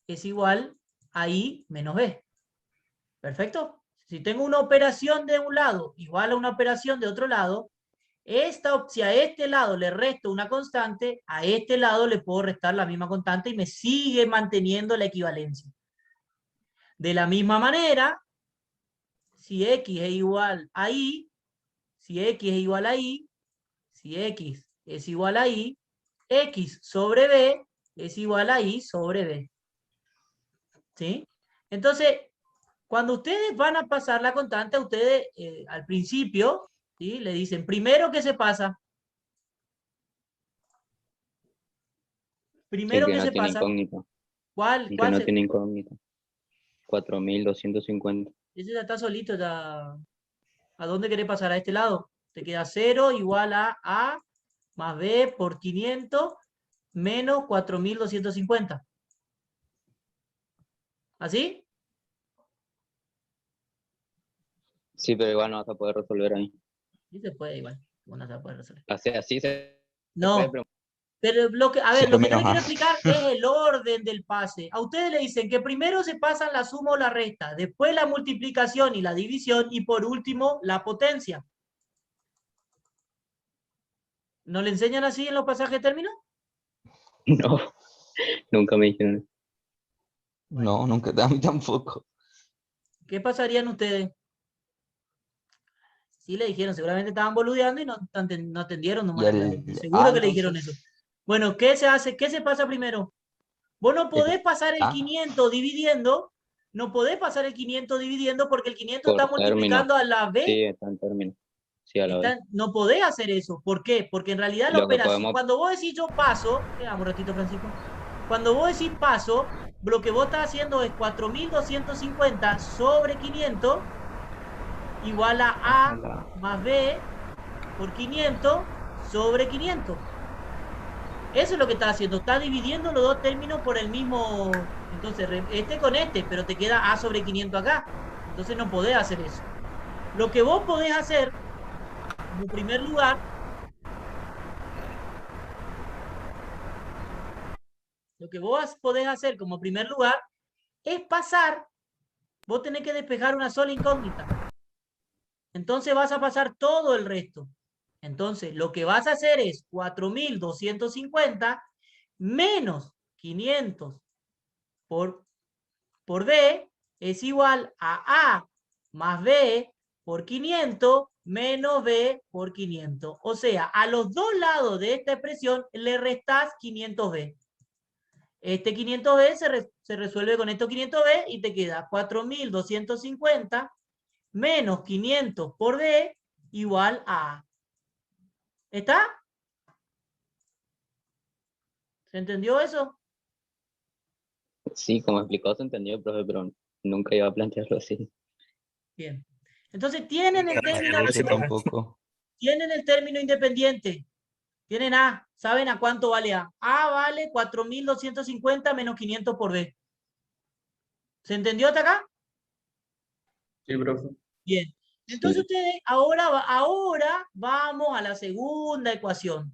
es igual a Y menos B. ¿Perfecto? Si tengo una operación de un lado igual a una operación de otro lado, si a este lado le resto una constante, a este lado le puedo restar la misma constante y me sigue manteniendo la equivalencia. De la misma manera, si X es igual a Y, si X es igual a Y, si X es igual a Y, X sobre B es igual a Y sobre B. ¿Sí? Entonces, cuando ustedes van a pasar la constante, a ustedes al principio, ¿sí? Le dicen, primero, ¿qué se pasa? Primero, El que ¿qué no se tiene pasa? incógnita. ¿Cuál El que no se... tiene incógnita. 4250. Ese ya está solito, ya. ¿A dónde querés pasar? ¿A este lado? Te queda 0 igual a más B por 500 menos 4250. ¿Así? Sí, pero igual no vas a poder resolver ahí. Sí se puede igual. Bueno, se puede resolver. O sea, sí se No, puede, pero pero lo que yo 0 les menos quiero A. explicar es el orden del pase. A ustedes le dicen que primero se pasan la suma o la resta, después la multiplicación y la división, y por último la potencia. ¿No le enseñan así en los pasajes de término? no, nunca me dijeron eso. No, nunca, a mí tampoco. ¿Qué pasarían ustedes? Sí le dijeron, seguramente estaban boludeando y no atendieron Y nomás. el Seguro A, que le dijeron eso. entonces, Bueno, ¿qué se hace? ¿Qué se pasa primero? Vos no podés pasar el A 500 dividiendo, no podés pasar el 500 dividiendo porque el 500 está Por término. multiplicando a la B. Sí, está en término. Sí, a la vez. No podés hacer eso. ¿Por qué? Porque en realidad la Lo que operación, podemos, cuando vos decís yo paso, quedamos un ratito, Francisco. Cuando vos decís paso, lo que vos estás haciendo es 4250 sobre 500 igual a A más B por 500 sobre 500. Eso es lo que está haciendo. Está dividiendo los dos términos por el mismo. Entonces, este con este, pero te queda A sobre 500 acá. Entonces no podés hacer eso. Lo que vos podés hacer, en primer lugar, lo que vos podés hacer como primer lugar es pasar. Vos tenés que despejar una sola incógnita. Entonces vas a pasar todo el resto. Entonces, lo que vas a hacer es 4250 menos 500 por B es igual a más B por 500 menos B por 500. O sea, a los dos lados de esta expresión le restás 500B. Este 500B se resuelve con estos 500B y te queda 4250 menos 500 por B igual a A. ¿Está? ¿Se entendió eso? sí, como explicó, se entendió, profe, pero nunca iba a plantearlo así. Bien. Entonces tienen el término. yo tampoco. tienen el término independiente. Tienen A. ¿Saben a cuánto vale A? A vale 4.250 menos 500 por B. ¿Se entendió hasta acá? Sí, profe. Bien. Entonces ustedes, ahora vamos a la segunda ecuación.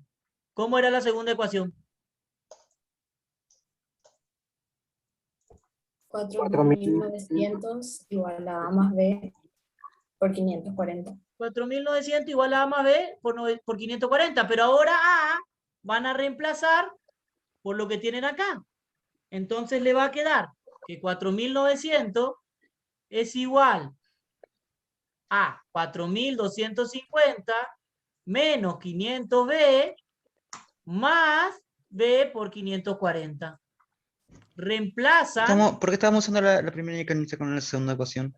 ¿Cómo era la segunda ecuación? 4.900 igual a A más B por 540. 4.900 igual a A más B por 540, pero ahora A van a reemplazar por lo que tienen acá. Entonces le va a quedar que 4.900 es igual a 4.250 menos 500B más B por 540. Reemplazan. ¿Por qué estábamos usando la primera mecánica con la segunda ecuación?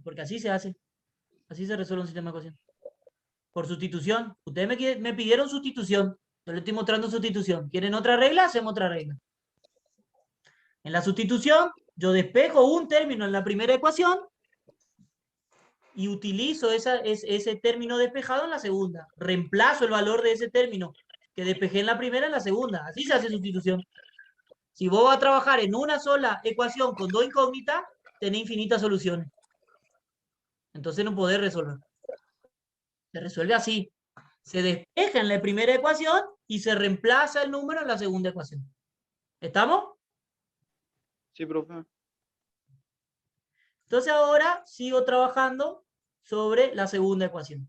Porque así se hace. Así se resuelve un sistema de ecuación. Por sustitución. Ustedes me pidieron sustitución. Yo les estoy mostrando sustitución. ¿Quieren otra regla? Hacemos otra regla. En la sustitución, yo despejo un término en la primera ecuación y utilizo ese término despejado en la segunda. Reemplazo el valor de ese término que despejé en la primera en la segunda. Así se hace sustitución. Si vos vas a trabajar en una sola ecuación con dos incógnitas, tenés infinitas soluciones. Entonces no podés resolver. Se resuelve así. Se despeja en la primera ecuación y se reemplaza el número en la segunda ecuación. ¿Estamos? Sí, profe. Entonces ahora sigo trabajando sobre la segunda ecuación.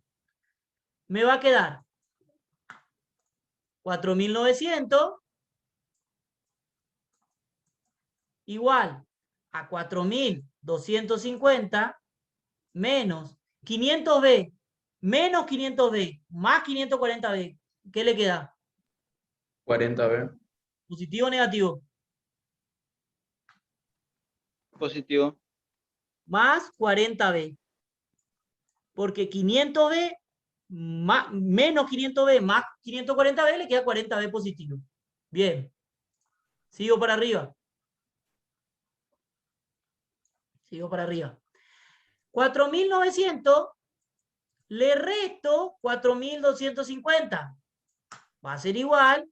Me va a quedar 4.900 igual a 4.250 menos 500B menos 500B más 540B. ¿Qué le queda? 40B. ¿Positivo o negativo? Positivo. Más 40B. Porque 500B menos 500B más 540B le queda 40B positivo. Bien. Sigo para arriba. Sigo para arriba. 4.900 le resto 4.250. Va a ser igual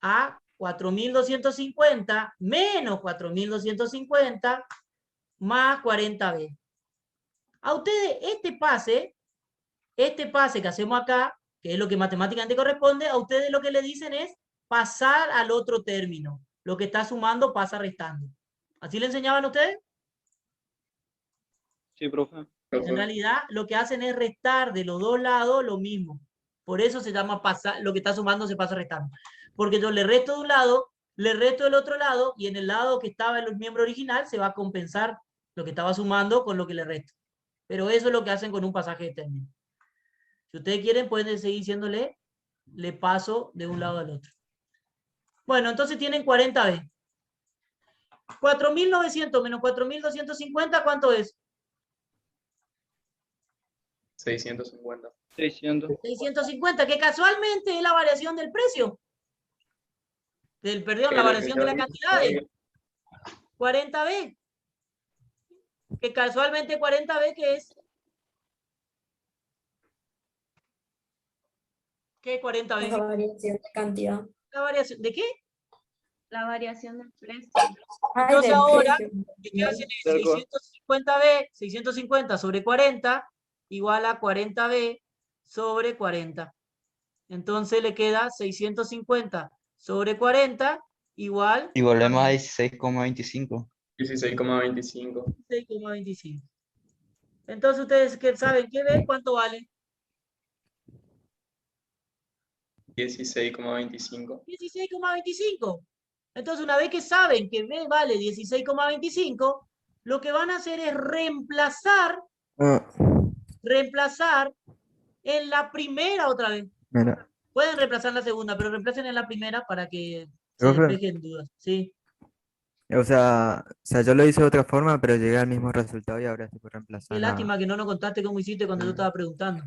a 4.250 menos 4.250 más 40B. A ustedes este pase que hacemos acá, que es lo que matemáticamente corresponde, a ustedes lo que le dicen es pasar al otro término. Lo que está sumando pasa restando. ¿Así le enseñaban a ustedes? Sí, profe. En realidad lo que hacen es restar de los dos lados lo mismo. Por eso se llama pasar, lo que está sumando se pasa restando. Porque yo le resto de un lado, le resto del otro lado, y en el lado que estaba en el miembro original se va a compensar lo que estaba sumando con lo que le resto. Pero eso es lo que hacen con un pasaje de término. Si ustedes quieren, pueden seguir diciéndole, le paso de un lado al otro. Bueno, entonces tienen 40B. 4.900 menos 4.250, ¿cuánto es? 650. 650, que casualmente es la variación del precio. Perdón, la variación de la cantidad de 40B. Que casualmente 40B, ¿qué es? ¿Qué es 40B? La variación de cantidad. ¿La variación de qué? La variación del precio. Entonces ahora, ¿qué hacen? 650B, 650 sobre 40, igual a 40B sobre 40. Entonces le queda 650 sobre 40 igual. Y volvemos a 16,25. 16,25. 16,25. Entonces ustedes saben qué B, ¿cuánto vale? 16,25. 16,25. Entonces una vez que saben que B vale 16,25, lo que van a hacer es reemplazar en la primera otra vez. Mira, Pueden reemplazar en la segunda, pero reemplacen en la primera para que se profe. despejen dudas. Sí. O sea, yo lo hice de otra forma, pero llegué al mismo resultado y ahora estoy por Qué reemplazar lástima que no nos contaste cómo hiciste cuando yo estaba preguntando.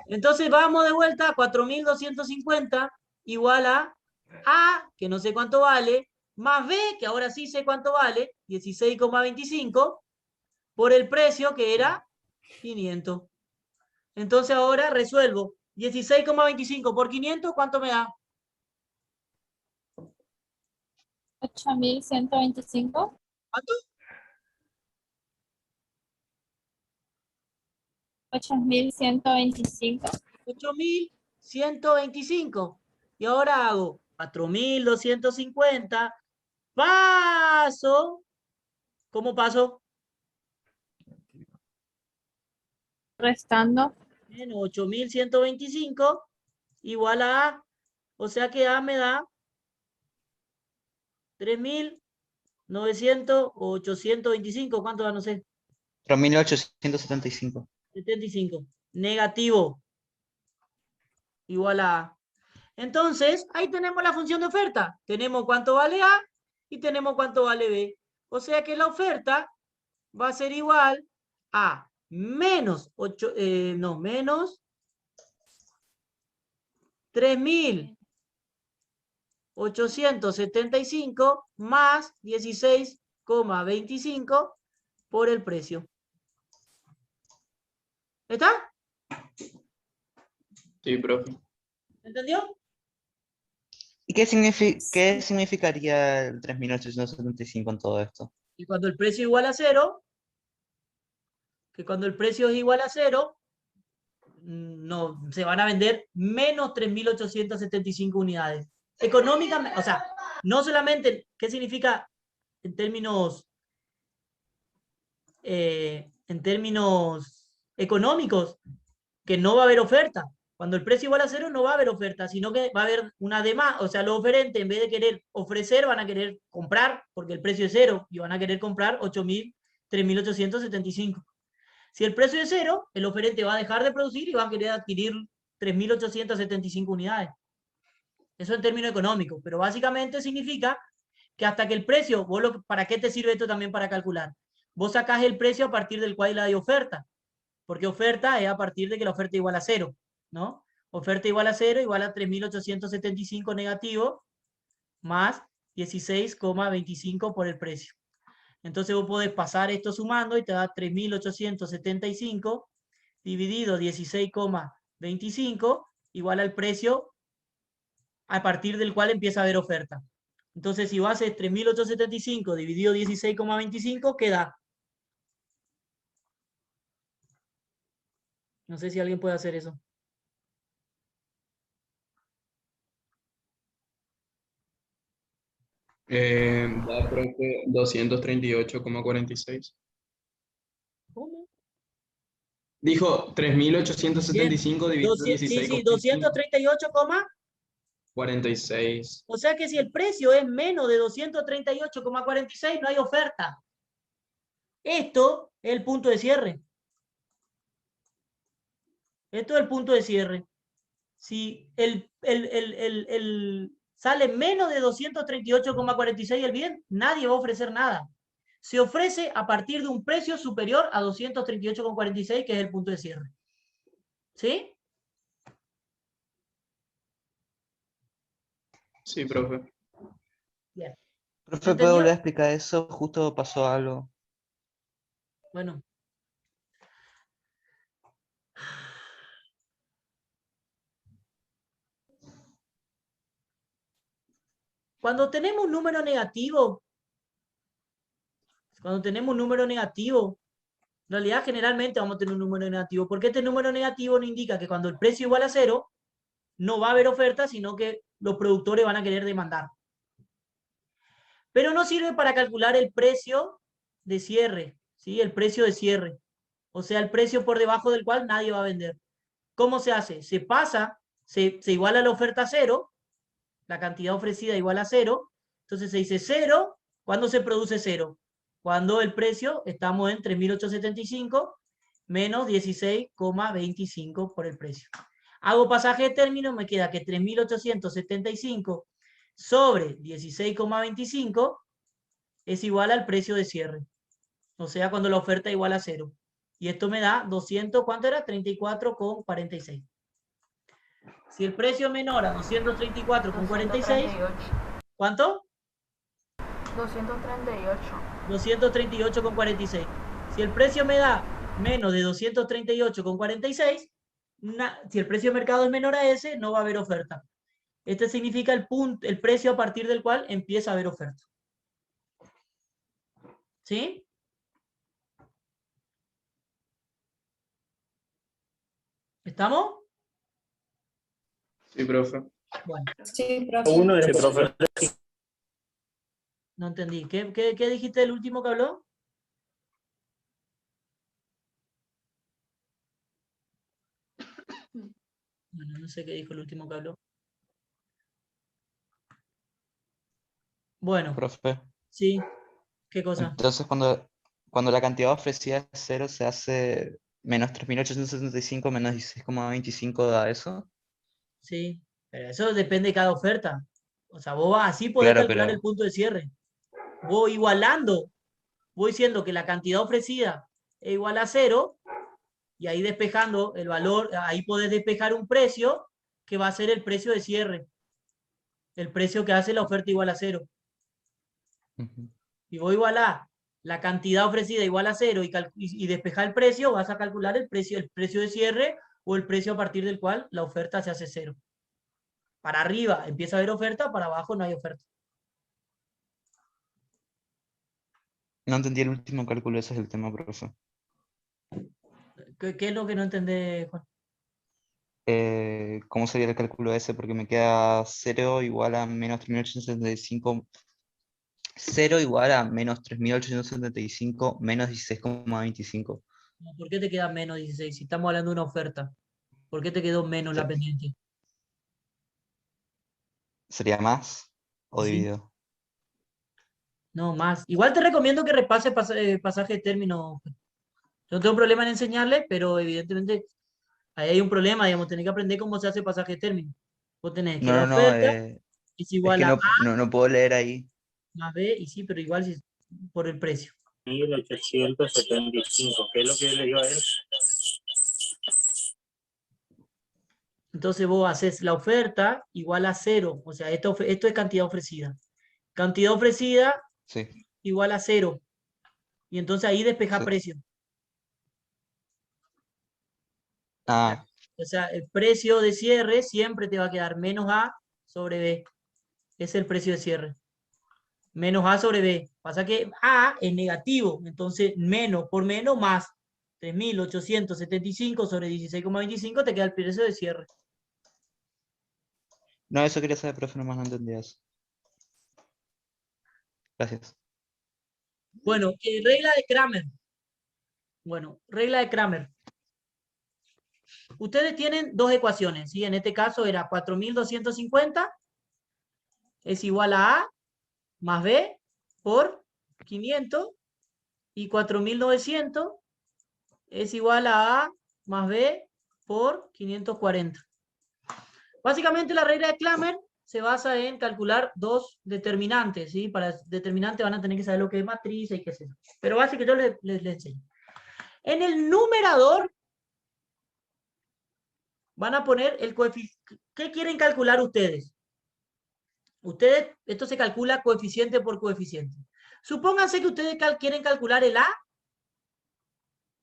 Entonces vamos de vuelta, 4.250 igual a A, que no sé cuánto vale, más B, que ahora sí sé cuánto vale, 16,25, por el precio que era 500. Entonces ahora resuelvo. 16,25 por 500, ¿cuánto me da? 8.125. ¿Cuánto? 8.125. 8.125. Y ahora hago 4.250. Paso. ¿Cómo paso? Restando. Bueno, 8.125 igual a A. O sea que A me da 3.900 o 825. ¿Cuánto da? No sé. 4.875. 75. Negativo. Igual a A. Entonces, ahí tenemos la función de oferta. Tenemos cuánto vale A y tenemos cuánto vale B. O sea que la oferta va a ser igual a menos 3.875 más 16,25 por el precio. ¿Está? Sí, profe. ¿Entendió? ¿Y qué significaría el 3.875 en todo esto? Y cuando el precio es igual a 0, que cuando el precio es igual a 0, no, se van a vender menos 3.875 unidades. Económicamente, o sea, no solamente, ¿qué significa en términos económicos? Que no va a haber oferta. Cuando el precio igual a 0 no va a haber oferta, sino que va a haber una demanda. O sea, los oferentes en vez de querer ofrecer van a querer comprar porque el precio es 0 y van a querer comprar 3.875. Si el precio es 0, el oferente va a dejar de producir y va a querer adquirir 3.875 unidades. Eso en términos económicos, pero básicamente significa que hasta que el precio, ¿para qué te sirve esto también para calcular? Vos sacás el precio a partir del cual hay oferta, porque oferta es a partir de que la oferta igual a 0, ¿no? Oferta igual a 0 igual a 3.875 negativo más 16,25 por el precio. Entonces vos podés pasar esto sumando y te da 3.875 dividido 16,25 igual al precio a partir del cual empieza a haber oferta. Entonces si vos haces 3.875 dividido 16,25, ¿qué da? No sé si alguien puede hacer eso. Da creo que 238,46. ¿Cómo? Dijo 3.875 dividido 16. Sí, 238, 46. o sea que si el precio es menos de 238,46, no hay oferta. Esto es el punto de cierre. Esto es el punto de cierre. Si sale menos de 238,46 el bien, nadie va a ofrecer nada. Se ofrece a partir de un precio superior a 238,46, que es el punto de cierre. ¿Sí? Sí, profe. Bien. Profe, ¿puedo volver a explicar eso? Justo pasó algo. Bueno. Cuando tenemos un número negativo, en realidad generalmente vamos a tener un número negativo, porque este número negativo nos indica que cuando el precio igual a 0, no va a haber oferta, sino que los productores van a querer demandar. Pero no sirve para calcular el precio de cierre, ¿sí? El precio de cierre. O sea, el precio por debajo del cual nadie va a vender. ¿Cómo se hace? Se iguala la oferta a 0, la cantidad ofrecida igual a 0, entonces se dice 0, ¿cuándo se produce 0? Cuando el precio, estamos en 3.875 menos 16,25 por el precio. Hago pasaje de término, me queda que 3.875 sobre 16,25 es igual al precio de cierre. O sea, cuando la oferta es igual a 0. Y esto me da 200, ¿cuánto era? 34,46. Si el precio es menor a 234,46, ¿cuánto? 238. 238,46. Si el precio me da menos de 238,46, si el precio de mercado es menor a ese, no va a haber oferta. Este significa el precio a partir del cual empieza a haber oferta. ¿Sí? ¿Estamos? Sí, profe. Bueno. Sí, profe. Sí, profe. No entendí. ¿Qué dijiste del último que habló? Bueno, no sé qué dijo el último que habló. Bueno, Profe. sí. ¿Qué cosa? Entonces, cuando la cantidad ofrecida es 0, se hace menos 3.875 menos 16,25 da eso. Sí, pero eso depende de cada oferta. O sea, vos así podés Claro, calcular el pero punto de cierre. Vos igualando, voy diciendo que la cantidad ofrecida es igual a 0, y ahí despejando el valor, ahí podés despejar un precio que va a ser el precio de cierre. El precio que hace la oferta igual a 0. Y vos igualás la cantidad ofrecida igual a 0 y despejar el precio, vas a calcular el precio de cierre o el precio a partir del cual la oferta se hace 0. Para arriba empieza a haber oferta, para abajo no hay oferta. no entendí el último cálculo, ese es el tema, profe. ¿Qué es lo que no entendés, Juan? ¿Cómo sería el cálculo ese? Porque me queda 0 igual a menos 3.875. 0 igual a menos 3.875 menos 16,25. ¿Por qué te queda menos 16? Si estamos hablando de una oferta. ¿Por qué te quedó menos la pendiente? ¿Sería más o Sí. dividido? No, más. Igual te recomiendo que repase pasaje de término. Yo no tengo problema en enseñarle, pero evidentemente ahí hay un problema, digamos, tenés que aprender cómo se hace pasaje de término. Vos tenés que la No, oferta es es igual que a A no puedo leer ahí. más B, y sí, pero igual si por el precio. 1875, ¿qué es lo que le dio a él? Entonces vos haces la oferta igual a 0. O sea, esto es cantidad ofrecida. Cantidad ofrecida Sí, igual a 0. Y entonces ahí despeja sí. precio. Ah, O sea, el precio de cierre siempre te va a quedar menos A sobre B. Ese es el precio de cierre. Menos A sobre B. Pasa que A es negativo, entonces menos por menos más. 3.875 sobre 16,25 te queda el precio de cierre. no, eso quería saber, profe, nomás no entendía eso. Gracias. Bueno, regla de Kramer. Bueno, regla de Kramer. Ustedes tienen dos ecuaciones, ¿sí? En este caso era 4.250 es igual a A más B por 500, y 4.900 es igual a A más B por 540. Básicamente la regla de Kramer se basa en calcular dos determinantes, ¿sí? Para determinante van a tener que saber lo que es matriz y qué sé yo. Pero básicamente yo les enseño. En el numerador van a poner el coeficiente. ¿Qué quieren calcular ustedes? Ustedes, esto se calcula coeficiente por coeficiente. Supónganse que ustedes quieren calcular el A.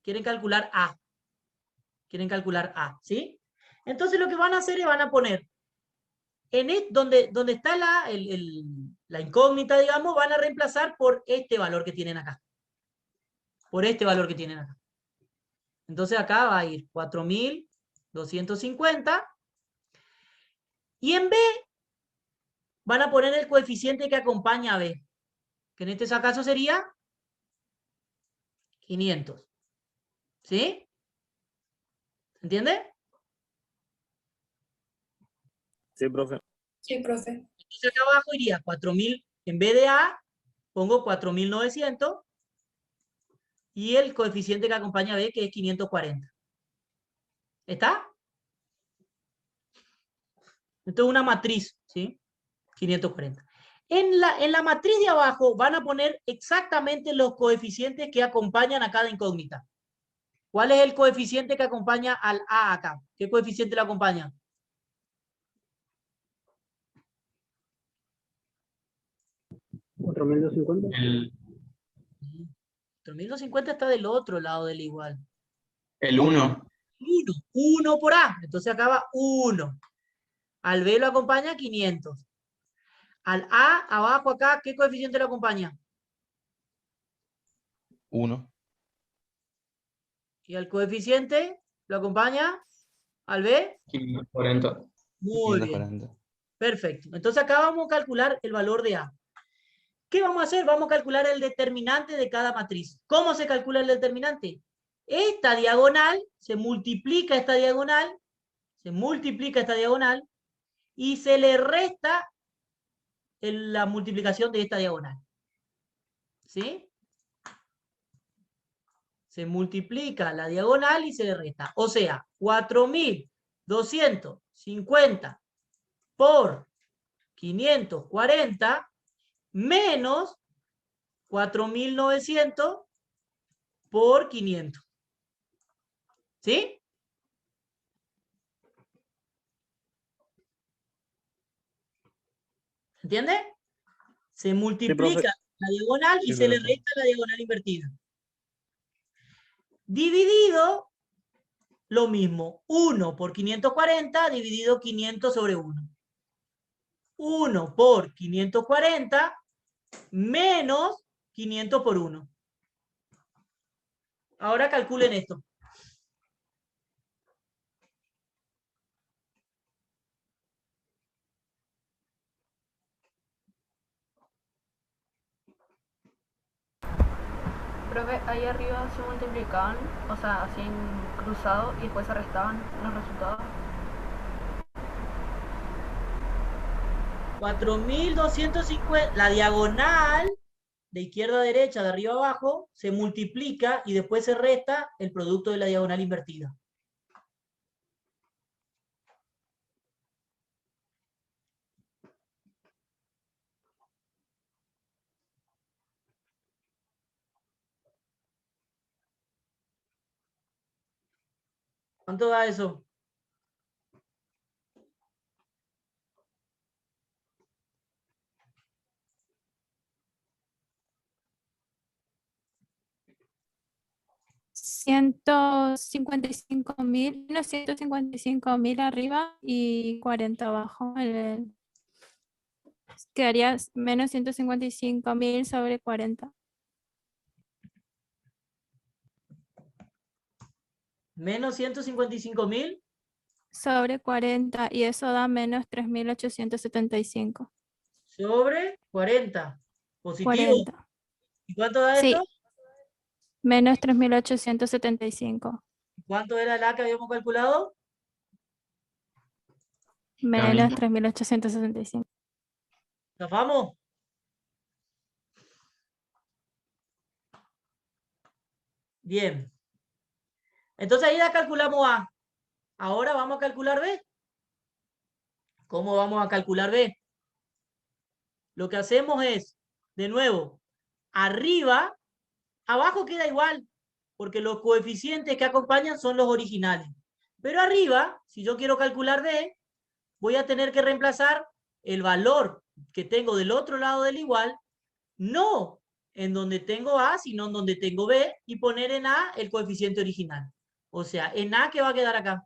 Quieren calcular A. Quieren calcular A, ¿sí? Entonces lo que van a hacer es van a poner donde está la incógnita, digamos, van a reemplazar por este valor que tienen acá. Por este valor que tienen acá. Entonces acá va a ir 4.250. Y en B van a poner el coeficiente que acompaña a B. Que en este caso sería 500. ¿Sí? ¿Entiende? Sí, profe. Sí, profe. Entonces acá abajo iría 4.000, en vez de A, pongo 4.900 y el coeficiente que acompaña a B, que es 540. ¿Está? Esto es una matriz, ¿sí? 540. En la matriz de abajo van a poner exactamente los coeficientes que acompañan a cada incógnita. ¿Cuál es el coeficiente que acompaña al A acá? ¿Qué coeficiente le acompaña? El 4.250 está del otro lado del igual. 1. 1. 1 por A. Entonces acá va 1. Al B lo acompaña 500. Al A, abajo acá, ¿qué coeficiente lo acompaña? 1. Y al coeficiente lo acompaña al B. 540. Muy bien. 540. Perfecto. Entonces acá vamos a calcular el valor de A. ¿Qué vamos a hacer? Vamos a calcular el determinante de cada matriz. ¿Cómo se calcula el determinante? Esta diagonal se multiplica esta diagonal, y se le resta la multiplicación de esta diagonal. ¿Sí? Se multiplica la diagonal y se le resta. O sea, 4.250 por 540 menos 4.900 por 500. ¿Sí? ¿Entiende? Se multiplica la diagonal y Sí, se le profe. resta la diagonal invertida. Dividido, lo mismo. 1 por 540 dividido 500 sobre 1. 1 por 540 menos 500 por 1. Ahora calculen esto. Profe, ahí arriba se multiplicaban, o sea, así en cruzado y después se restaban los resultados. 4.250, la diagonal de izquierda a derecha, de arriba a abajo, se multiplica y después se resta el producto de la diagonal invertida. ¿Cuánto da eso? Menos 155.000 arriba y 40 abajo. Quedaría menos 155.000 sobre 40. Menos 155.000 Sobre 40 y eso da menos 3.875. sobre 40. Positivo. 40. ¿Y cuánto da Sí. esto? Menos 3.875. ¿Cuánto era la que habíamos calculado? Menos 3.875. ¿Zafamos? Bien. Entonces ahí ya calculamos A. Ahora vamos a calcular B. ¿Cómo vamos a calcular B? Lo que hacemos es, de nuevo, arriba, abajo queda igual, porque los coeficientes que acompañan son los originales. Pero arriba, si yo quiero calcular B, voy a tener que reemplazar el valor que tengo del otro lado del igual, no en donde tengo A, sino en donde tengo B, y poner en A el coeficiente original. O sea, en A, ¿qué va a quedar acá?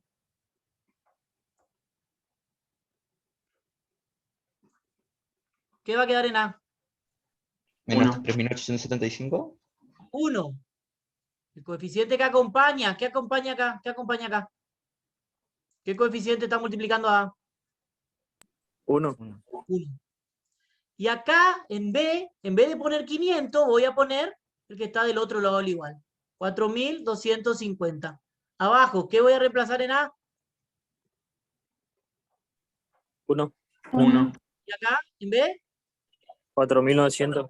¿Qué va a quedar en A? Menos 3.875. 1. El coeficiente que acompaña, ¿qué acompaña acá? ¿Qué acompaña acá? ¿Qué coeficiente está multiplicando a A? 1. 1. Y acá, en B, en vez de poner 500, voy a poner el que está del otro lado del igual. 4.250. Abajo, ¿qué voy a reemplazar en A? 1. 1. Y acá, en B. 4.900.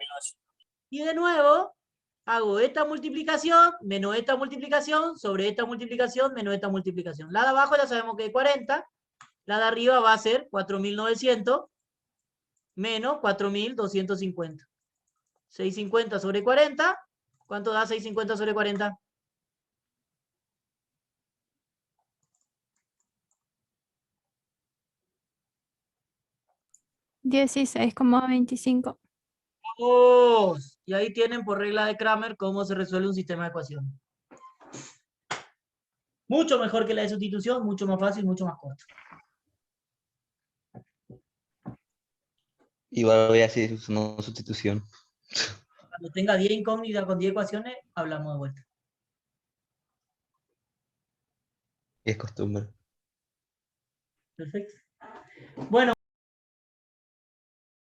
Y de nuevo, hago esta multiplicación menos esta multiplicación sobre esta multiplicación menos esta multiplicación. La de abajo ya sabemos que es 40. La de arriba va a ser 4.900 menos 4.250. 650 sobre 40. ¿Cuánto da 650 sobre 40? $16,25. ¡Vamos! Y ahí tienen por regla de Kramer cómo se resuelve un sistema de ecuaciones. Mucho mejor que la de sustitución, mucho más fácil, mucho más corto. Igual voy a seguir usando sustitución. Cuando tenga 10 incógnitas con 10 ecuaciones, hablamos de vuelta. Es costumbre. Perfecto. Bueno.